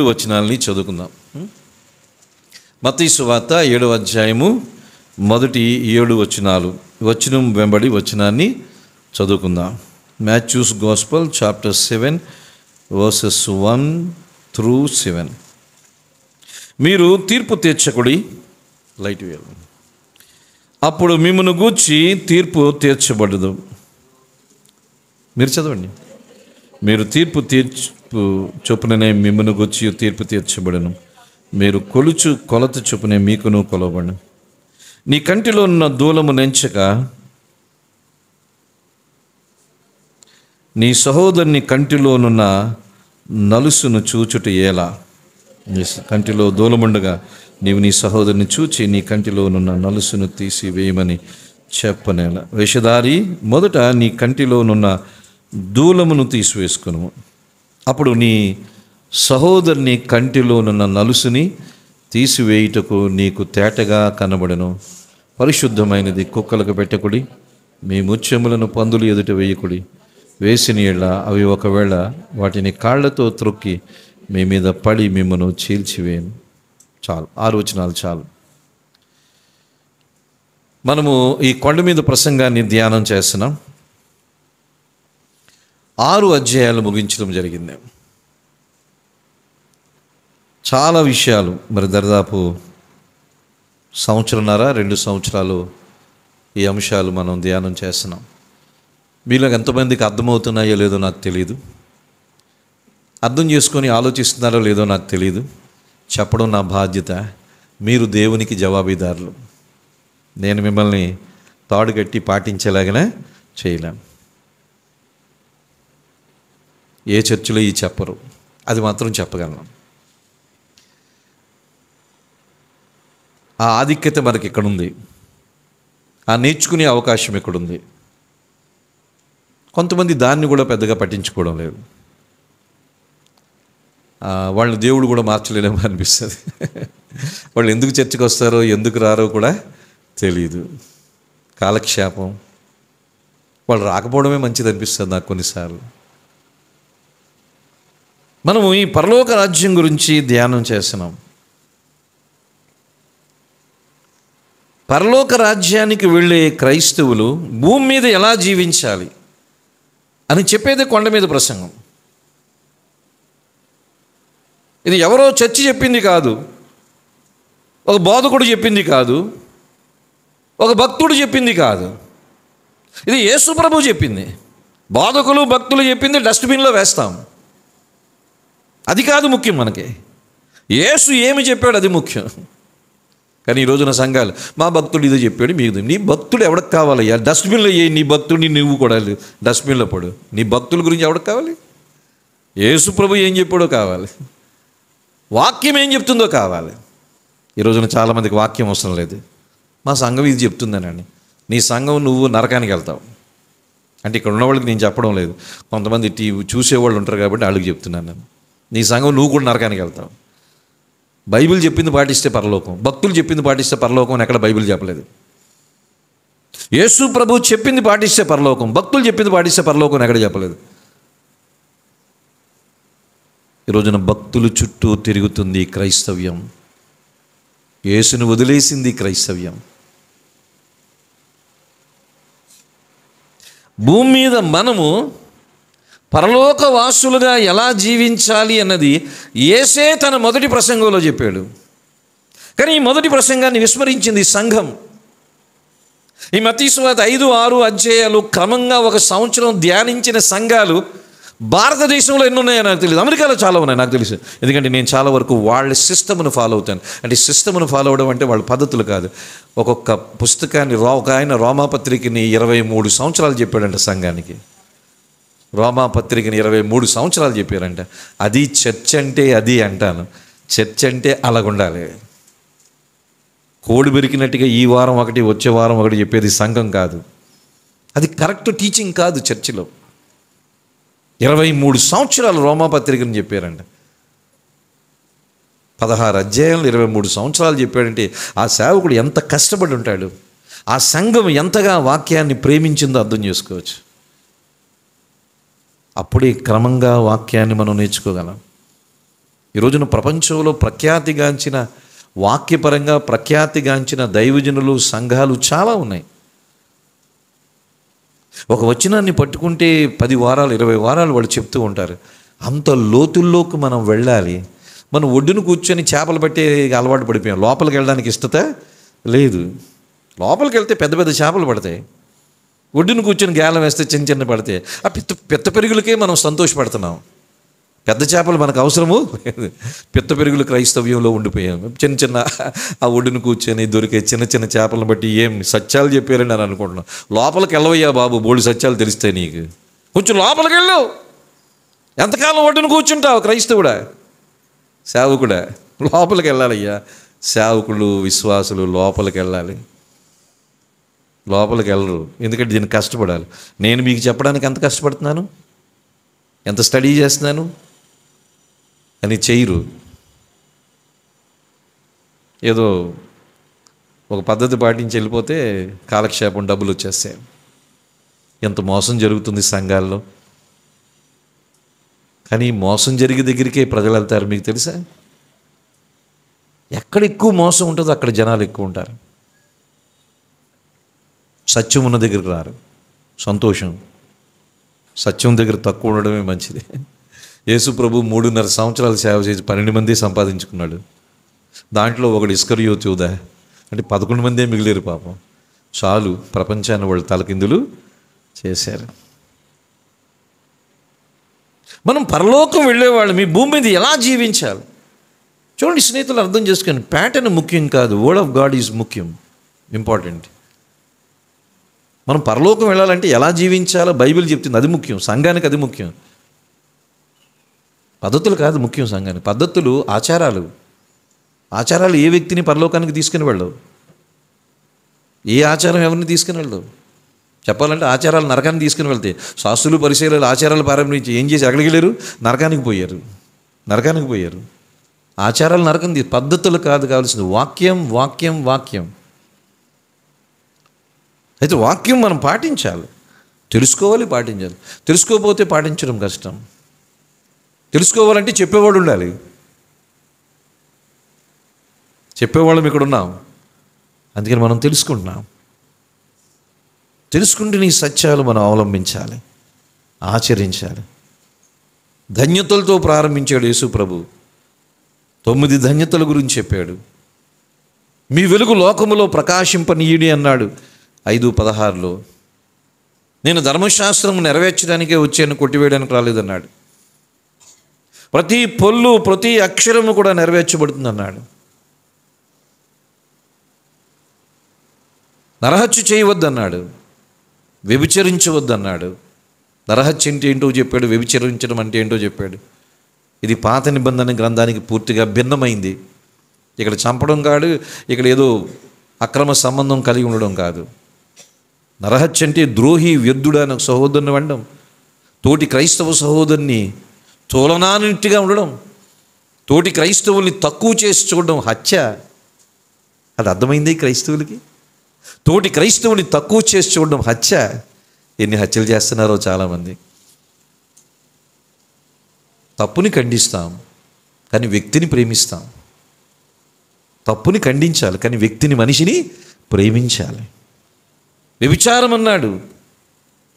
వచనాలని చదువుకుందాం. మత్తయి సువార్త 7వ అధ్యాయము మొదటి 7 వచనాలు, వచనం వెంబడి వచనాన్ని చదువుకుందాం. Matthew's gospel chapter 7 verses 1 through 7. మీరు తీర్పు తీర్చకుడి, లైట్ వేయాలి, అప్పుడు మిమ్మును గూర్చి తీర్పు తీర్చబడదు. మీరు చదవండి. మీరు తీర్పు చొప్పుననే మిమ్మును గూర్చి తీర్పు తీర్చబడను. మీరు కొలుచు కొలత చొప్పునే మీకును కొలవబడను. నీ కంటిలో ఉన్న దూలము నెంచక నీ సహోదరుని కంటిలోనున్న నలుసును చూచుట ఎలా? నీ కంటిలో దూలముండగా నీవు నీ సహోదరుని చూచి నీ కంటిలోనున్న నలుసును తీసి వేయమని చెప్పనేలా. వేషధారి, మొదట నీ కంటిలోనున్న దూలమును తీసివేసుకును, అప్పుడు నీ సహోదరుని కంటిలోనున్న నలుసుని తీసివేయుటకు నీకు తేటగా కనబడను. పరిశుద్ధమైనది కుక్కలకు పెట్టకుడి, మీ ముత్యములను పందులు ఎదుట వేయకుడి. వేసిన యెడల అవి ఒకవేళ వాటిని కాళ్లతో త్రొక్కి మీ మీద పడి మిమ్మను చీల్చివేయను. చాలు, 6 వచనాలు చాలు. మనము ఈ కొండ మీద ప్రసంగాన్ని ధ్యానం చేస్తున్నాం. 6 అధ్యాయాలు ముగించడం జరిగింది. చాలా విషయాలు, మరి దాదాపు 2 సంవత్సరాలు ఈ అంశాలు మనం ధ్యానం చేస్తున్నాం. మీలో ఎంతమందికి అర్థమవుతున్నాయో లేదో నాకు తెలియదు, అర్థం చేసుకొని ఆలోచిస్తున్నారో లేదో నాకు తెలియదు. చెప్పడం నా బాధ్యత. మీరు దేవునికి జవాబుదారులు. నేను మిమ్మల్ని తాడుగట్టి పాటించేలాగానే చేయలేం. ఏ చర్చిలో ఈ చెప్పరు, అది మాత్రం చెప్పగలను. ఆ ఆధిక్యత మనకి ఇక్కడుంది, ఆ నేర్చుకునే అవకాశం ఇక్కడుంది. కొంతమంది దాన్ని కూడా పెద్దగా పట్టించుకోవడం లేదు. వాళ్ళు దేవుడు కూడా మార్చలేమో అనిపిస్తుంది. వాళ్ళు ఎందుకు చర్చికి వస్తారో ఎందుకు రారో కూడా తెలియదు. కాలక్షేపం. వాళ్ళు రాకపోవడమే మంచిది అనిపిస్తుంది నాకు కొన్నిసార్లు. మనము ఈ పరలోక రాజ్యం గురించి ధ్యానం చేస్తున్నాం. పరలోక రాజ్యానికి వెళ్ళే క్రైస్తవులు భూమి మీద ఎలా జీవించాలి అని చెప్పేదే కొండ మీద ప్రసంగం. ఇది ఎవరో చర్చి చెప్పింది కాదు, ఒక బోధకుడు చెప్పింది కాదు, ఒక భక్తుడు చెప్పింది కాదు. ఇది యేసు ప్రభువు చెప్పింది. బోధకులు భక్తులు చెప్పింది డస్ట్బిన్లో వేస్తాం, అది కాదు ముఖ్యం మనకి. యేసు ఏమి చెప్పాడు అది ముఖ్యం. కానీ ఈ రోజున సంఘాలు, మా భక్తుడు ఇదో చెప్పాడు, మీకు నీ భక్తుడు ఎవరికి కావాలయ్యా? డస్ట్బిన్లో ఏ నీ భక్తుడిని నువ్వు కూడా డస్ట్బిన్లో పడు. నీ భక్తుల గురించి ఎవరికి కావాలి? యేసు ప్రభు ఏం చెప్పాడో కావాలి, వాక్యం ఏం చెప్తుందో కావాలి. ఈ రోజున చాలామందికి వాక్యం అవసరం లేదు. మా సంఘం ఇది చెప్తుందనండి. నీ సంఘం నువ్వు నరకానికి వెళ్తావు అంటే ఇక్కడ ఉన్న వాళ్ళకి నేను చెప్పడం లేదు, కొంతమంది టీవీ చూసేవాళ్ళు ఉంటారు కాబట్టి వాళ్ళకి చెప్తున్నాను నేను. నీ సంఘం నువ్వు కూడా నరకానికి వెళ్తావు. బైబిల్ చెప్పింది పాటిస్తే పరలోకం, భక్తులు చెప్పింది పాటిస్తే పరలోకం అని ఎక్కడ బైబిల్ చెప్పలేదు. యేసు ప్రభు చెప్పింది పాటిస్తే పరలోకం, భక్తులు చెప్పింది పాటిస్తే పరలోకం అని ఎక్కడ చెప్పలేదు. ఈ రోజున భక్తులు చుట్టూ తిరుగుతుంది క్రైస్తవ్యం, యేసును వదిలేసింది క్రైస్తవ్యం. భూమి మీద మనము పరలోక వాసులుగా ఎలా జీవించాలి అన్నది యేసే తన మొదటి ప్రసంగంలో చెప్పాడు. కానీ ఈ మొదటి ప్రసంగాన్ని విస్మరించింది సంఘం. ఈ మత్తయి సువార్త 5, 6 అధ్యాయాలు క్రమంగా 1 సంవత్సరం ధ్యానించిన సంఘాలు భారతదేశంలో ఎన్ని ఉన్నాయో నాకు తెలియదు, అమెరికాలో చాలా ఉన్నాయి నాకు తెలుసు. ఎందుకంటే నేను చాలా వరకు వాళ్ళ సిస్టమ్ను ఫాలో అవుతాను. అంటే సిస్టమ్ను ఫాలో అవడం అంటే వాళ్ళ పద్ధతులు కాదు. ఒక్కొక్క పుస్తకాన్ని ఒక ఆయన రోమాపత్రికని 23 సంవత్సరాలు చెప్పాడంట సంఘానికి. రోమాపత్రికని 23 సంవత్సరాలు చెప్పారంట. అది చర్చ్ అంటే అది అంటాను. చర్చ్ అంటే అలాగుండాలి. కోడి బెరికినట్టుగా ఈ వారం ఒకటి వచ్చే వారం ఒకటి చెప్పేది సంఘం కాదు. అది కరెక్ట్ టీచింగ్ కాదు. చర్చిలో 23 సంవత్సరాలు రోమాపత్రికని చెప్పారంట. 16 అధ్యాయాలు 23 సంవత్సరాలు చెప్పాడంటే ఆ సేవకుడు ఎంత కష్టపడి ఉంటాడు, ఆ సంఘం ఎంతగా వాక్యాన్ని ప్రేమించిందో అర్థం చేసుకోవచ్చు. అప్పుడే క్రమంగా వాక్యాన్ని మనం నేర్చుకోగలం. ఈ రోజున ప్రపంచంలో ప్రఖ్యాతిగాంచిన, వాక్యపరంగా ప్రఖ్యాతిగాంచిన దైవజనులు, సంఘాలు చాలా ఉన్నాయి. ఒక వచనాన్ని పట్టుకుంటే 10 వారాలు 20 వారాలు వాళ్ళు చెప్తూ ఉంటారు. అంత లోతుల్లోకి మనం వెళ్ళాలి. మనం ఒడ్డును కూర్చొని చేపలు పట్టే అలవాటు పడిపోయాం. లోపలికి వెళ్ళడానికి ఇష్టత లేదు. లోపలికి వెళ్తే పెద్ద పెద్ద చేపలు పడతాయి. ఒడ్డును కూర్చొని గేలం వేస్తే చిన్న చిన్న పడతాయి. ఆ పిత్త పెరుగులకే మనం సంతోషపడుతున్నాం. పెద్ద చేపలు మనకు అవసరము లేదు. పిత్త పెరుగులు క్రైస్తవ్యంలో ఉండిపోయాం. చిన్న చిన్న ఆ ఒడ్డును కూర్చొని దొరికే చిన్న చిన్న చేపలను బట్టి ఏం సత్యాలు చెప్పారని నేను అనుకుంటున్నాను. లోపలికి వెళ్ళవయ్యా బాబు, బోల్డు సత్యాలు తెలుస్తాయి నీకు. కొంచెం లోపలికి వెళ్ళు. ఎంతకాలం ఒడ్డును కూర్చుంటావు? క్రైస్తవుడా, సేవకుడా, లోపలికి వెళ్ళాలయ్యా. సేవకులు, విశ్వాసులు లోపలికి వెళ్ళాలి. లోపలికి వెళ్ళరు. ఎందుకంటే దీనికి కష్టపడాలి. నేను మీకు చెప్పడానికి ఎంత కష్టపడుతున్నాను, ఎంత స్టడీ చేస్తున్నాను అని చేయరు. ఏదో ఒక పద్ధతి పాటించి వెళ్ళిపోతే కాలక్షేపం, డబ్బులు వచ్చేస్తాయి. ఎంత మోసం జరుగుతుంది సంఘాల్లో. కానీ మోసం జరిగే దగ్గరికే ప్రజలు వెళ్తారు. మీకు తెలుసా? ఎక్కడ ఎక్కువ మోసం ఉంటుందో అక్కడ జనాలు ఎక్కువ ఉంటారు. సత్యం ఉన్న దగ్గరికి రారు. సంతోషం. సత్యం దగ్గర తక్కువ ఉండడమే మంచిది. యేసు ప్రభు 3.5 సంవత్సరాలు సేవ చేసి 12 మంది సంపాదించుకున్నాడు. దాంట్లో ఒకడు ఇస్కరియోతు యూదా. అంటే 11 మందే మిగిలేరు పాపం. చాలు ప్రపంచాన్ని వాళ్ళు తలకిందులు చేశారు. మనం పరలోకం వెళ్ళేవాళ్ళు మీ భూమి మీద ఎలా జీవించాలి చూడండి స్నేహితులు, అర్థం చేసుకోండి. ప్యాటర్న్ ముఖ్యం కాదు, వర్డ్ ఆఫ్ గాడ్ ఈజ్ ముఖ్యం, ఇంపార్టెంట్. మనం పరలోకం వెళ్ళాలంటే ఎలా జీవించాలో బైబిల్ చెప్తుంది, అది ముఖ్యం. సంఘానికి అది ముఖ్యం. పద్ధతులు కాదు ముఖ్యం సంఘానికి. పద్ధతులు, ఆచారాలు. ఆచారాలు ఏ వ్యక్తిని పరలోకానికి తీసుకుని వెళ్ళవు. ఏ ఆచారం ఎవరిని తీసుకుని వెళ్ళవు. చెప్పాలంటే ఆచారాలు నరకానికి తీసుకుని వెళ్తాయి. శాస్త్రులు, పరిశీలనలు ఆచారాలు ప్రారంభించి ఏం చేసి ఎక్కడికి వెళ్ళారు? నరకానికి పోయారు. ఆచారాలు నరకం. పద్ధతులు కాదు కావాల్సింది, వాక్యం వాక్యం వాక్యం. అయితే వాక్యం మనం పాటించాలి, తెలుసుకోవాలి, పాటించాలి. తెలుసుకోకపోతే పాటించడం కష్టం. తెలుసుకోవాలంటే చెప్పేవాడు ఉండాలి. చెప్పేవాళ్ళం ఇక్కడ ఉన్నాం, అందుకని మనం తెలుసుకుంటున్నాం. తెలుసుకుంటే నీ సత్యాలు మనం అవలంబించాలి, ఆచరించాలి. ధన్యతలతో ప్రారంభించాడు యేసు ప్రభు. 9 ధన్యతల గురించి చెప్పాడు. మీ వెలుగు లోకములో ప్రకాశింపనీయుడి అన్నాడు 5:16లో. నేను ధర్మశాస్త్రం నెరవేర్చడానికే వచ్చాను, కొట్టివేయడానికి రాలేదన్నాడు. ప్రతి పొల్లు, ప్రతి అక్షరము కూడా నెరవేర్చబడుతుంది అన్నాడు. నరహత్య చేయవద్దన్నాడు, వ్యభిచరించవద్దన్నాడు. నరహత్య అంటే ఏంటో చెప్పాడు, వ్యభిచరించడం అంటే ఏంటో చెప్పాడు. ఇది పాత నిబంధన గ్రంథానికి పూర్తిగా భిన్నమైంది. ఇక్కడ చంపడం కాదు, ఇక్కడ ఏదో అక్రమ సంబంధం కలిగి ఉండడం కాదు. నరహత్య అంటే ద్రోహి, వ్యర్థుడు అని సహోదరుని వండడం, తోటి క్రైస్తవ సహోదరుని తోలనానిట్టుగా ఉండడం, తోటి క్రైస్తవుల్ని తక్కువ చేసి చూడడం హత్య. అది అర్థమైంది క్రైస్తవులకి. తోటి క్రైస్తవుని తక్కువ చేసి చూడడం హత్య. ఎన్ని హత్యలు చేస్తున్నారో చాలామంది. తప్పుని ఖండిస్తాం కానీ వ్యక్తిని ప్రేమిస్తాం. తప్పుని ఖండించాలి కానీ వ్యక్తిని, మనిషిని ప్రేమించాలి. వ్యభిచారం అన్నాడు,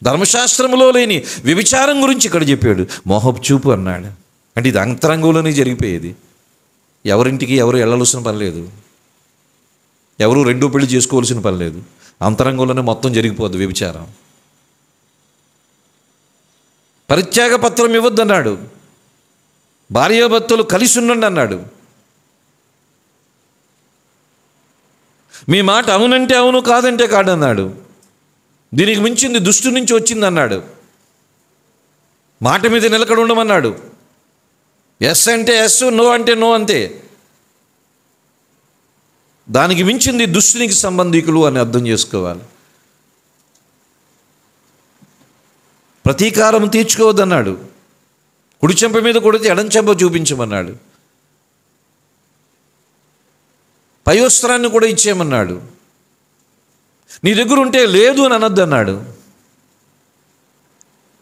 ధర్మశాస్త్రంలో లేని వ్యభిచారం గురించి ఇక్కడ చెప్పాడు. మోహపు చూపు అన్నాడు. అంటే ఇది అంతరంగంలోనే జరిగిపోయేది. ఎవరింటికి ఎవరు వెళ్ళవలసిన పని లేదు, ఎవరు రెండో పెళ్లి చేసుకోవాల్సిన పని లేదు. అంతరంగంలోనే మొత్తం జరిగిపోద్ది వ్యభిచారం. పరిత్యాగ పత్రం ఇవ్వద్దన్నాడు. భార్యాభర్తలు కలిసి ఉండండి అన్నాడు. మీ మాట అవునంటే అవును, కాదంటే కాదన్నాడు. దీనికి మించింది దుష్టు నుంచి వచ్చింది అన్నాడు. మాట మీద నిలకడ ఉండమన్నాడు. ఎస్ అంటే ఎస్, నో అంటే నో, అంతే. దానికి మించింది దుష్టునికి సంబంధికులు అని అర్థం చేసుకోవాలి. ప్రతీకారం తీర్చుకోవద్దన్నాడు. కుడి చెంప మీద కొడితే ఎడం చెంప చూపించమన్నాడు. పై వస్త్రాన్ని కూడా ఇచ్చేయమన్నాడు. నీ దగ్గర ఉంటే లేదు అని అనొద్దు అన్నాడు.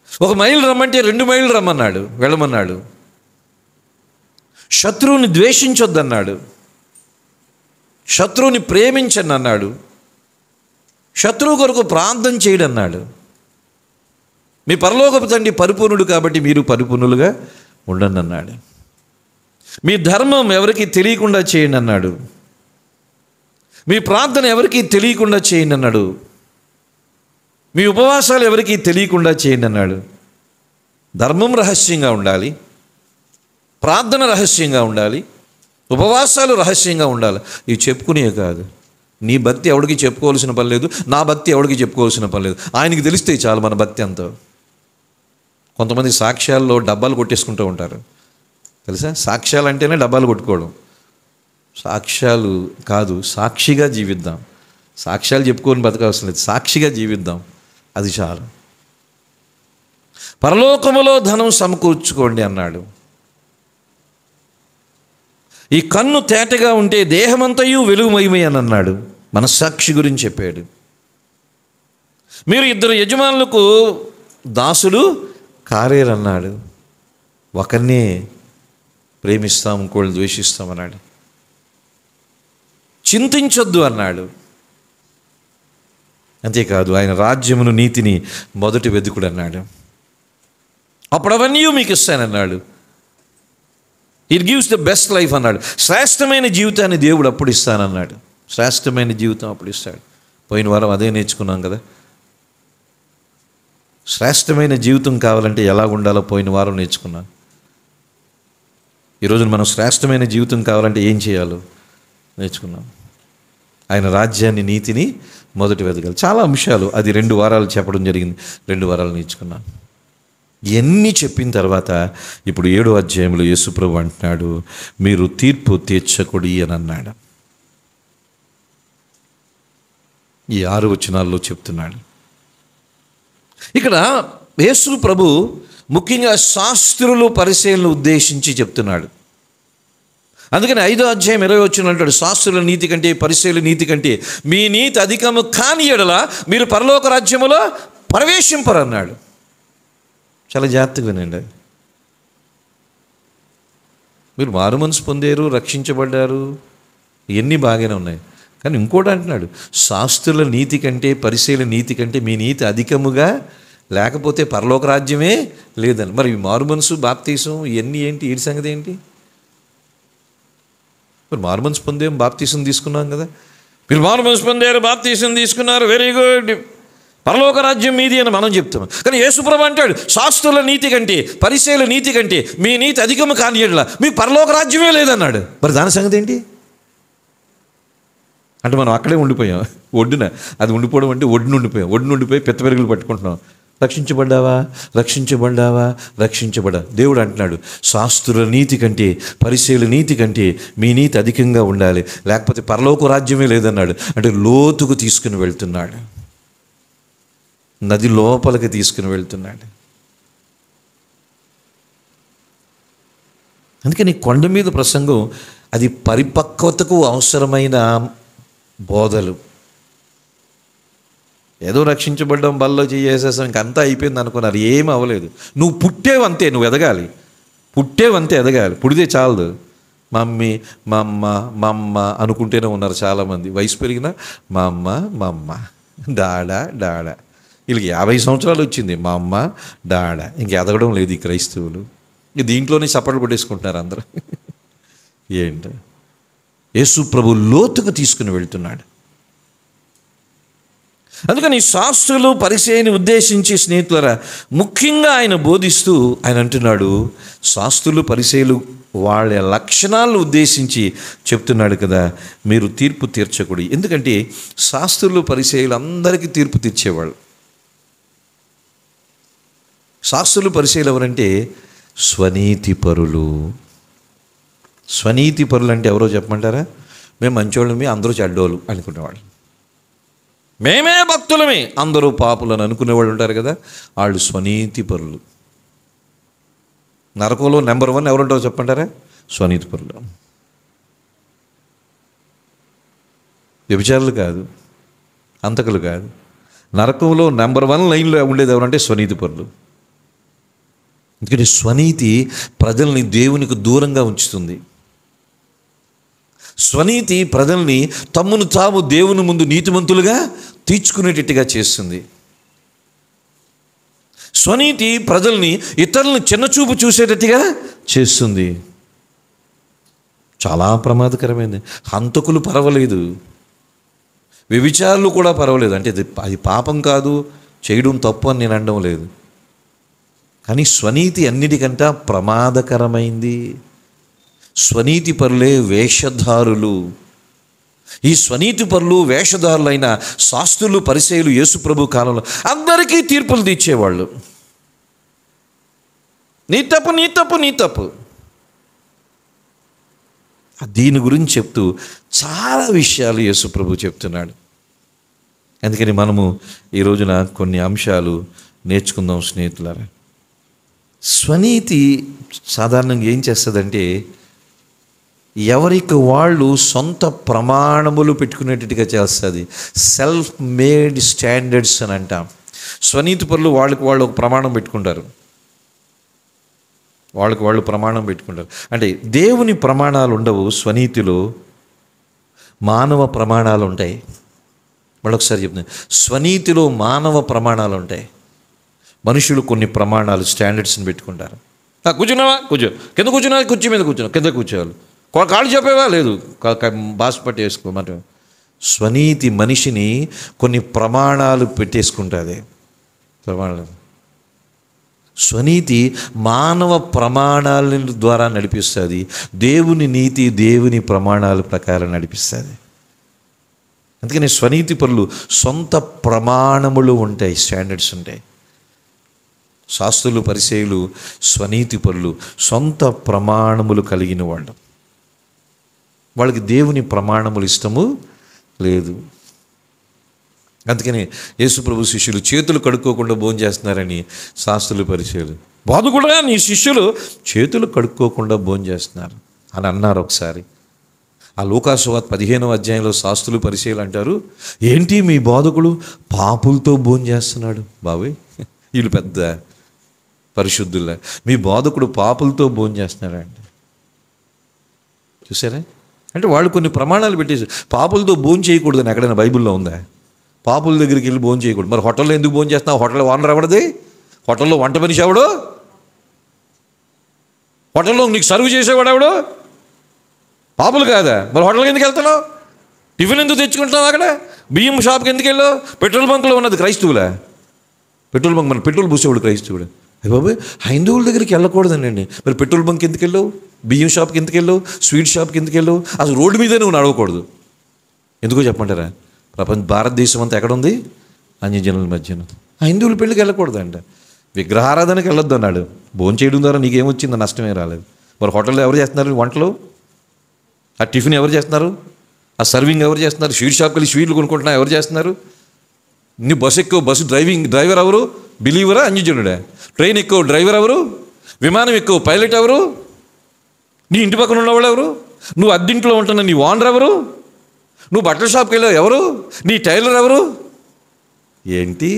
1 మైలు రమ్మంటే 2 మైళ్ళు రమ్మన్నాడు, వెళ్ళమన్నాడు. శత్రువుని ద్వేషించొద్దన్నాడు, శత్రువుని ప్రేమించండి అన్నాడు, శత్రువు కొరకు ప్రార్థన చేయడం అన్నాడు. మీ పరలోకపు తండ్రి పరిపూర్ణుడు కాబట్టి మీరు పరిపూర్ణులుగా ఉండండి అన్నాడు. మీ ధర్మం ఎవరికి తెలియకుండా చేయండి అన్నాడు. మీ ప్రార్థన ఎవరికి తెలియకుండా చేయండి అన్నాడు. మీ ఉపవాసాలు ఎవరికి తెలియకుండా చేయండి అన్నాడు. ధర్మం రహస్యంగా ఉండాలి, ప్రార్థన రహస్యంగా ఉండాలి, ఉపవాసాలు రహస్యంగా ఉండాలి. ఇవి చెప్పుకునే కాదు. నీ భక్తి ఎవడికి చెప్పుకోవాల్సిన పని లేదు, నా భక్తి ఎవడికి చెప్పుకోవాల్సిన పని లేదు. ఆయనకి తెలిస్తే చాలు మన భక్తి అంతా. కొంతమంది సాక్ష్యాల్లో డబ్బాలు కొట్టేసుకుంటూ ఉంటారు తెలుసా. సాక్ష్యాలు అంటేనే డబ్బాలు కొట్టుకోవడం. సాక్ష్యాలు కాదు, సాక్షిగా జీవిద్దాం. సాక్ష్యాలు చెప్పుకొని బతకాల్సిన లేదు, సాక్షిగా జీవిద్దాం, అది చాలు. పరలోకములో ధనం సమకూర్చుకోండి అన్నాడు. ఈ కన్ను తేటగా ఉంటే దేహమంతయు వెలుగుమయమే అని అన్నాడు. మనస్సాక్షి గురించి చెప్పాడు. మీరు ఇద్దరు యజమానులకు దాసుడు కారేరన్నాడు. ఒకరినే ప్రేమిస్తాం, ఇంకోళ్ళు ద్వేషిస్తామన్నాడు. చింతించొద్దు అన్నాడు. అంతేకాదు, ఆయన రాజ్యమును నీతిని మొదటి వెతుకుడు అన్నాడు. అప్పుడు అవన్నీ మీకు ఇస్తానన్నాడు. It gives the best life అన్నాడు. శ్రేష్టమైన జీవితాన్ని దేవుడు అప్పుడు ఇస్తానన్నాడు. శ్రేష్టమైన జీవితం అప్పుడు ఇస్తాడు. పోయిన వారం అదే నేర్చుకున్నాం కదా. శ్రేష్టమైన జీవితం కావాలంటే ఎలా ఉండాలో పోయిన వారం నేర్చుకున్నాం. ఈరోజు మనం శ్రేష్టమైన జీవితం కావాలంటే ఏం చేయాలో నేర్చుకున్నాం. ఆయన రాజ్యాన్ని, నీతిని మొదటి వెతకాలి. చాలా అంశాలు అది 2 వారాలు చెప్పడం జరిగింది. 2 వారాలు నేర్చుకున్నాం. ఎన్ని చెప్పిన తర్వాత ఇప్పుడు 7వ అధ్యాయంలో యేసుప్రభు అంటున్నాడు, మీరు తీర్పు తీర్చకుడి అని అన్నాడు. ఈ 6 వచనాల్లో చెప్తున్నాడు. ఇక్కడ యేసు ప్రభు ముఖ్యంగా శాస్త్రులు పరిశీలన ఉద్దేశించి చెప్తున్నాడు. అందుకని 5వ అధ్యాయం 20వ వచనం అంటాడు, శాస్త్రుల నీతి కంటే పరిశీలన నీతి కంటే మీ నీతి అధికము కాని యెడల మీరు పరలోక రాజ్యములో ప్రవేశింపరన్నాడు. చాలా జాగ్రత్తగా వినండి. మీరు మారు మనసు పొందారు, రక్షించబడ్డారు, ఇవన్నీ బాగానే ఉన్నాయి. కానీ ఇంకోటి అంటున్నాడు, శాస్త్రుల నీతి కంటే పరిశీలన నీతి కంటే మీ నీతి అధికముగా లేకపోతే పరలోక రాజ్యమే లేదని. మరి మారు మనసు, బాప్తీసం ఇవన్నీ ఏంటి? ఈ సంగతి ఏంటి? మరి మారు మనసు పొందేం, బాప్తీసం తీసుకున్నాం కదా. మీరు మారు మనసు పొందారు, బాప్తీసం తీసుకున్నారు, వెరీ గుడ్, పరలోక రాజ్యం మీది అని మనం చెప్తున్నాం. కానీ యేసుప్రభు అంటాడు, శాస్త్రుల నీతి కంటే పరిశీలన నీతి కంటే మీ నీతి అధికము కాని యెడల మీకు పరలోక రాజ్యమే లేదన్నాడు. మరి దాని సంగతి ఏంటి అంటే మనం అక్కడే ఉండిపోయాం. ఒడ్డున అది ఉండిపోవడం అంటే ఒడ్డున ఉండిపోయాం. ఒడ్డున ఉండిపోయి పెద్ద పెరుగులు పట్టుకుంటున్నాం. రక్షించబడ్డావా, రక్షించబడ్డావా, రక్షించబడ్డా. దేవుడు అంటున్నాడు, శాస్త్రుల నీతి కంటే పరిశీలన నీతి కంటే మీ నీతి అధికంగా ఉండాలి, లేకపోతే పరలోక రాజ్యమే లేదన్నాడు. అంటే లోతుకు తీసుకుని వెళ్తున్నాడు, నది లోపలికి తీసుకుని వెళ్తున్నాడు. అందుకని కొండ మీద ప్రసంగం అది పరిపక్వతకు అవసరమైన బోధలు. ఏదో రక్షించబడ్డం, బల్లో చేసేసాం, ఇంకంతా అయిపోయింది అనుకున్నారు. ఏమీ అవ్వలేదు. నువ్వు పుట్టేవంతే, నువ్వు ఎదగాలి. పుట్టేవంతే ఎదగాలి. పుడితే చాలదు. మమ్మీ మా అమ్మ మా అమ్మ అనుకుంటూనే ఉన్నారు చాలామంది. వయసు పెరిగినా మా అమ్మ మా అమ్మ, డాడా డాడా. వీళ్ళకి 50 సంవత్సరాలు వచ్చింది, మా అమ్మ డాడా. ఇంక ఎదగడం లేదు ఈ క్రైస్తవులు. దీంట్లోనే చప్పట్లు కొట్టేసుకుంటున్నారు అందరూ. ఏంటి? యేసు ప్రభు లోతుకు తీసుకుని వెళ్తున్నాడు. అందుకని శాస్త్రులు పరిచయాన్ని ఉద్దేశించి స్నేహితులరా ముఖ్యంగా ఆయన బోధిస్తూ ఆయన అంటున్నాడు, శాస్త్రులు పరిచయులు వాళ్ళ లక్షణాలను ఉద్దేశించి చెప్తున్నాడు కదా, మీరు తీర్పు తీర్చకూడదు. ఎందుకంటే శాస్త్రులు పరిచయులు అందరికీ తీర్పు తీర్చేవాళ్ళు. శాస్త్రులు పరిచయులు ఎవరంటే స్వనీతి పరులు. స్వనీతి పరులు అంటే ఎవరో చెప్పమంటారా? మేము మంచోళ్ళమే, అందరూ చెడ్డోళ్ళు అనుకునేవాళ్ళు. మేమే భక్తులమే, అందరూ పాపులని అనుకునేవాళ్ళు ఉంటారు కదా, వాళ్ళు స్వనీతి పరులు. నరకంలో నెంబర్ 1 ఎవరుంటారో చెప్పంటారా? స్వనీతి పరులు. వ్యభిచారులు కాదు, అంతకులు కాదు. నరకంలో నెంబర్ 1 లైన్లో ఉండేది ఎవరంటే స్వనీతి పరులు. ఎందుకంటే స్వనీతి ప్రజల్ని దేవునికి దూరంగా ఉంచుతుంది. స్వనీతి ప్రజల్ని తమ్మును తాము దేవుని ముందు నీతిమంతులుగా తీర్చుకునేటట్టుగా చేస్తుంది. స్వనీతి ప్రజల్ని ఇతరులను చిన్నచూపు చూసేటట్టుగా చేస్తుంది. చాలా ప్రమాదకరమైనది. హంతకులు పర్వాలేదు, వ్యభిచారులు కూడా పర్వాలేదు, అంటే అది పాపం కాదు, చేయడం తప్పు అని నేను అనడం లేదు. కానీ స్వనీతి అన్నిటికంటే ప్రమాదకరమైంది. స్వనీతి పరులే వేషధారులు. ఈ స్వనీతి పరులు వేషధారులైన శాస్త్రులు పరిసయ్యులు యేసుప్రభు కాలంలో అందరికీ తీర్పులు తీర్చేవాళ్ళు. నీ తప్పు, నీ తప్పు, నీ తప్పు. దీని గురించి చెప్తూ చాలా విషయాలు యేసుప్రభు చెప్తున్నాడు. అందుకని మనము ఈ రోజున కొన్ని అంశాలు నేర్చుకుందాం స్నేహితులారా. స్వనీతి సాధారణంగా ఏం చేస్తుందంటే ఎవరికి వాళ్ళు సొంత ప్రమాణములు పెట్టుకునేటట్టుగా చేస్తుంది. సెల్ఫ్ మేడ్ స్టాండర్డ్స్ అని అంటాం. స్వనీతి పరులు వాళ్ళకి వాళ్ళు ఒక ప్రమాణం పెట్టుకుంటారు. వాళ్ళకి వాళ్ళు ప్రమాణం పెట్టుకుంటారు. అంటే దేవుని ప్రమాణాలు ఉండవు, స్వనీతిలో మానవ ప్రమాణాలు ఉంటాయి. మళ్ళొకసారి చెప్తున్నాను, స్వనీతిలో మానవ ప్రమాణాలు ఉంటాయి. మనుషులు కొన్ని ప్రమాణాలు స్టాండర్డ్స్ని పెట్టుకుంటారు. కూర్చున్నావా, కూర్చో, కింద కూర్చున్నా, కుర్చీ మీద కూర్చున్నావు, కింద కూర్చోవాలి, కాళ్ళు చెప్పేవా, లేదు బాస్పట్టి వేసుకోమంటే. స్వనీతి మనిషిని కొన్ని ప్రమాణాలు పెట్టేసుకుంటుంది. ప్రమాణాలు స్వనీతి మానవ ప్రమాణాల ద్వారా నడిపిస్తుంది. దేవుని నీతి దేవుని ప్రమాణాల ప్రకారం నడిపిస్తుంది. అందుకని స్వనీతి పరులు సొంత ప్రమాణములు ఉంటాయి, స్టాండర్డ్స్ ఉంటాయి. శాస్త్రులు పరిసయ్యులు స్వనీతి పరులు సొంత ప్రమాణములు కలిగిన వాళ్ళు. వాళ్ళకి దేవుని ప్రమాణములు ఇష్టము లేదు. అందుకని యేసుప్రభు శిష్యులు చేతులు కడుక్కోకుండా భోజనం చేస్తున్నారని శాస్త్రులు పరిసయ్యులు, బోధకుడా నీ శిష్యులు చేతులు కడుక్కోకుండా భోజనం చేస్తున్నారు అని అన్నారు ఒకసారి. ఆ లూకా సువార్త 15వ అధ్యాయంలో శాస్త్రులు పరిసయ్యులు అంటారు, ఏంటి మీ బోధకుడు పాపులతో భోజనం చేస్తున్నాడు. బాబోయ్, వీళ్ళు పెద్ద పరిశుద్ధుల్లా, మీ బోధకుడు పాపులతో భోజనం చేస్తున్నాడండి. చూసారా? అంటే వాళ్ళు కొన్ని ప్రమాణాలు పెట్టేసి పాపులతో భోజనం చేయకూడదని ఎక్కడైనా బైబిల్లో ఉందా? పాపుల దగ్గరికి వెళ్ళి భోజనం చేయకూడదు. మరి హోటల్లో ఎందుకు భోజనం చేస్తున్నావు? హోటల్లో ఓనర్ ఎవడది? హోటల్లో వంట మనిషి ఎవడు? హోటల్లో నీకు సర్వ్ చేసేవాడు ఎవడు? పాపులు కాదా? మరి హోటల్కి ఎందుకు వెళ్తున్నావు? టిఫిన్ ఎందుకు తెచ్చుకుంటున్నావు? అక్కడ బియ్యం షాప్కి ఎందుకు వెళ్ళావు? పెట్రోల్ బంక్లో ఉన్నది క్రైస్తవులా? పెట్రోల్ బంక్ మన పెట్రోల్ పూసేవాడు క్రైస్తవుడు. అయ్య బాబు, హైందవుల దగ్గరికి వెళ్ళకూడదండి. మరి పెట్రోల్ బంక్ ఎందుకు వెళ్ళావు? బియ్యం షాప్కి ఎందుకు వెళ్ళావు? స్వీట్ షాప్కి ఎందుకు వెళ్ళావు? అసలు రోడ్డు మీదే నువ్వు నడవకూడదు. ఎందుకో చెప్పమంటారా? భారతదేశం అంతా ఎక్కడుంది? అన్యజనుల మధ్యన. హిందువుల పెళ్ళికి వెళ్ళకూడదంట. విగ్రహారాధనకి వెళ్ళొద్దు అన్నాడు. భోజనం చేయడం ద్వారా నీకేమొచ్చిందో నష్టమే రాలేదు. మరి హోటల్లో ఎవరు చేస్తున్నారు వంటలు? ఆ టిఫిన్ ఎవరు చేస్తున్నారు? ఆ సర్వింగ్ ఎవరు చేస్తున్నారు? స్వీట్ షాప్కి వెళ్ళి స్వీట్లు కొనుక్కుంటున్నా ఎవరు చేస్తున్నారు? నీ బస్సు ఎక్కువ, బస్సు డ్రైవర్ ఎవరు? బిలీవరా అన్యజనుడా? ట్రైన్ ఎక్కువ, డ్రైవర్ ఎవరు? విమానం ఎక్కువ, పైలట్ ఎవరు? నీ ఇంటి పక్కన ఉన్నవాళ్ళు ఎవరు? నువ్వు అద్దెంట్లో ఉంటున్న నీ ఓనర్ ఎవరు? నువ్వు బట్టల షాప్కి వెళ్ళావు ఎవరు? నీ టైలర్ ఎవరు? ఏంటి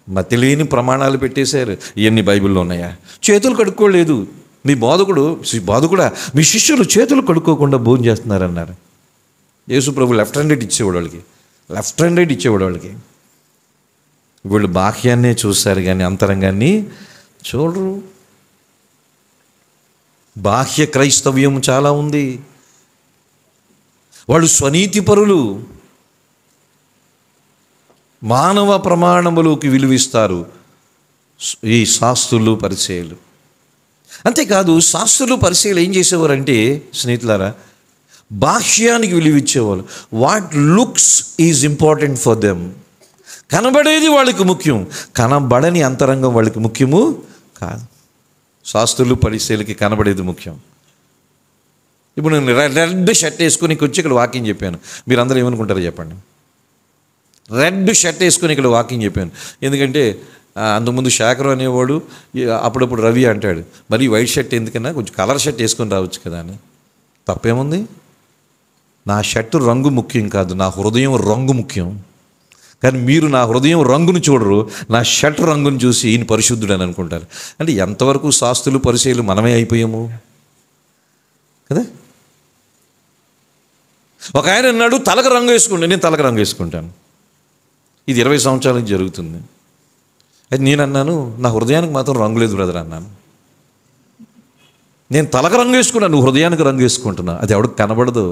మతిలేని ప్రమాణాలు పెట్టేశారు. ఇవన్నీ బైబిల్లో ఉన్నాయా? చేతులు కడుక్కోలేదు మీ బోధకుడా మీ శిష్యులు చేతులు కడుక్కోకుండా భోజనం చేస్తున్నారన్నారు. యేసుప్రభు లెఫ్ట్ హ్యాండ్ ఇచ్చేవాడు వాళ్ళకి, లెఫ్ట్ హ్యాండ్ ఇచ్చేవాడు వాళ్ళకి. వీళ్ళు బాహ్యాన్నే చూస్తారు కానీ అంతరంగాన్ని చూడరు. బాహ్య క్రైస్తవ్యం చాలా ఉంది. వాళ్ళు స్వనీతి పరులు, మానవ ప్రమాణములకు విలువిస్తారు ఈ శాస్త్రులు పరిసయ్యులు. అంతేకాదు శాస్త్రులు పరిసయ్యులు ఏం చేసేవారంటే స్నేహితులారా, బాహ్యానికి విలువిచ్చేవాళ్ళు. What looks is important for them. కనబడేది వాళ్ళకి ముఖ్యం, కనబడని అంతరంగం వాళ్ళకి ముఖ్యము కాదు. శాస్త్రులు పరిసయ్యులకి కనబడేది ముఖ్యం. ఇప్పుడు నేను రెడ్ షర్ట్ వేసుకొని వచ్చి ఇక్కడ వాకింగ్ చెప్పాను, మీరందరూ ఏమనుకుంటారో చెప్పండి. రెడ్ షర్ట్ వేసుకొని ఇక్కడ వాకింగ్ చెప్పాను ఎందుకంటే అంతకుముందు శేఖర్ అనేవాడు, అప్పుడప్పుడు రవి అంటాడు, మరి వైట్ షర్ట్ ఎందుకన్నా కొంచెం కలర్ షర్ట్ వేసుకొని రావచ్చు కదా అని. తప్పేముంది? నా షర్టు రంగు ముఖ్యం కాదు, నా హృదయం రంగు ముఖ్యం. కానీ మీరు నా హృదయం రంగును చూడరు, నా షర్ట్ రంగును చూసి ఈయన పరిశుద్ధుడు అని అనుకుంటారు. అంటే ఎంతవరకు శాస్త్రులు పరిచయాలు మనమే అయిపోయాము కదా. ఒక ఆయన అన్నాడు, తలకు రంగు వేసుకుంటే, నేను తలకు రంగు వేసుకుంటాను. ఇది 20 సంవత్సరాల నుంచి జరుగుతుంది. అయితే నేను అన్నాను, నా హృదయానికి మాత్రం రంగు లేదు బ్రదర్ అన్నాను. నేను తలకు రంగు వేసుకున్నాను, నువ్వు హృదయానికి రంగు వేసుకుంటున్నా, అది ఎవరికి కనబడదు.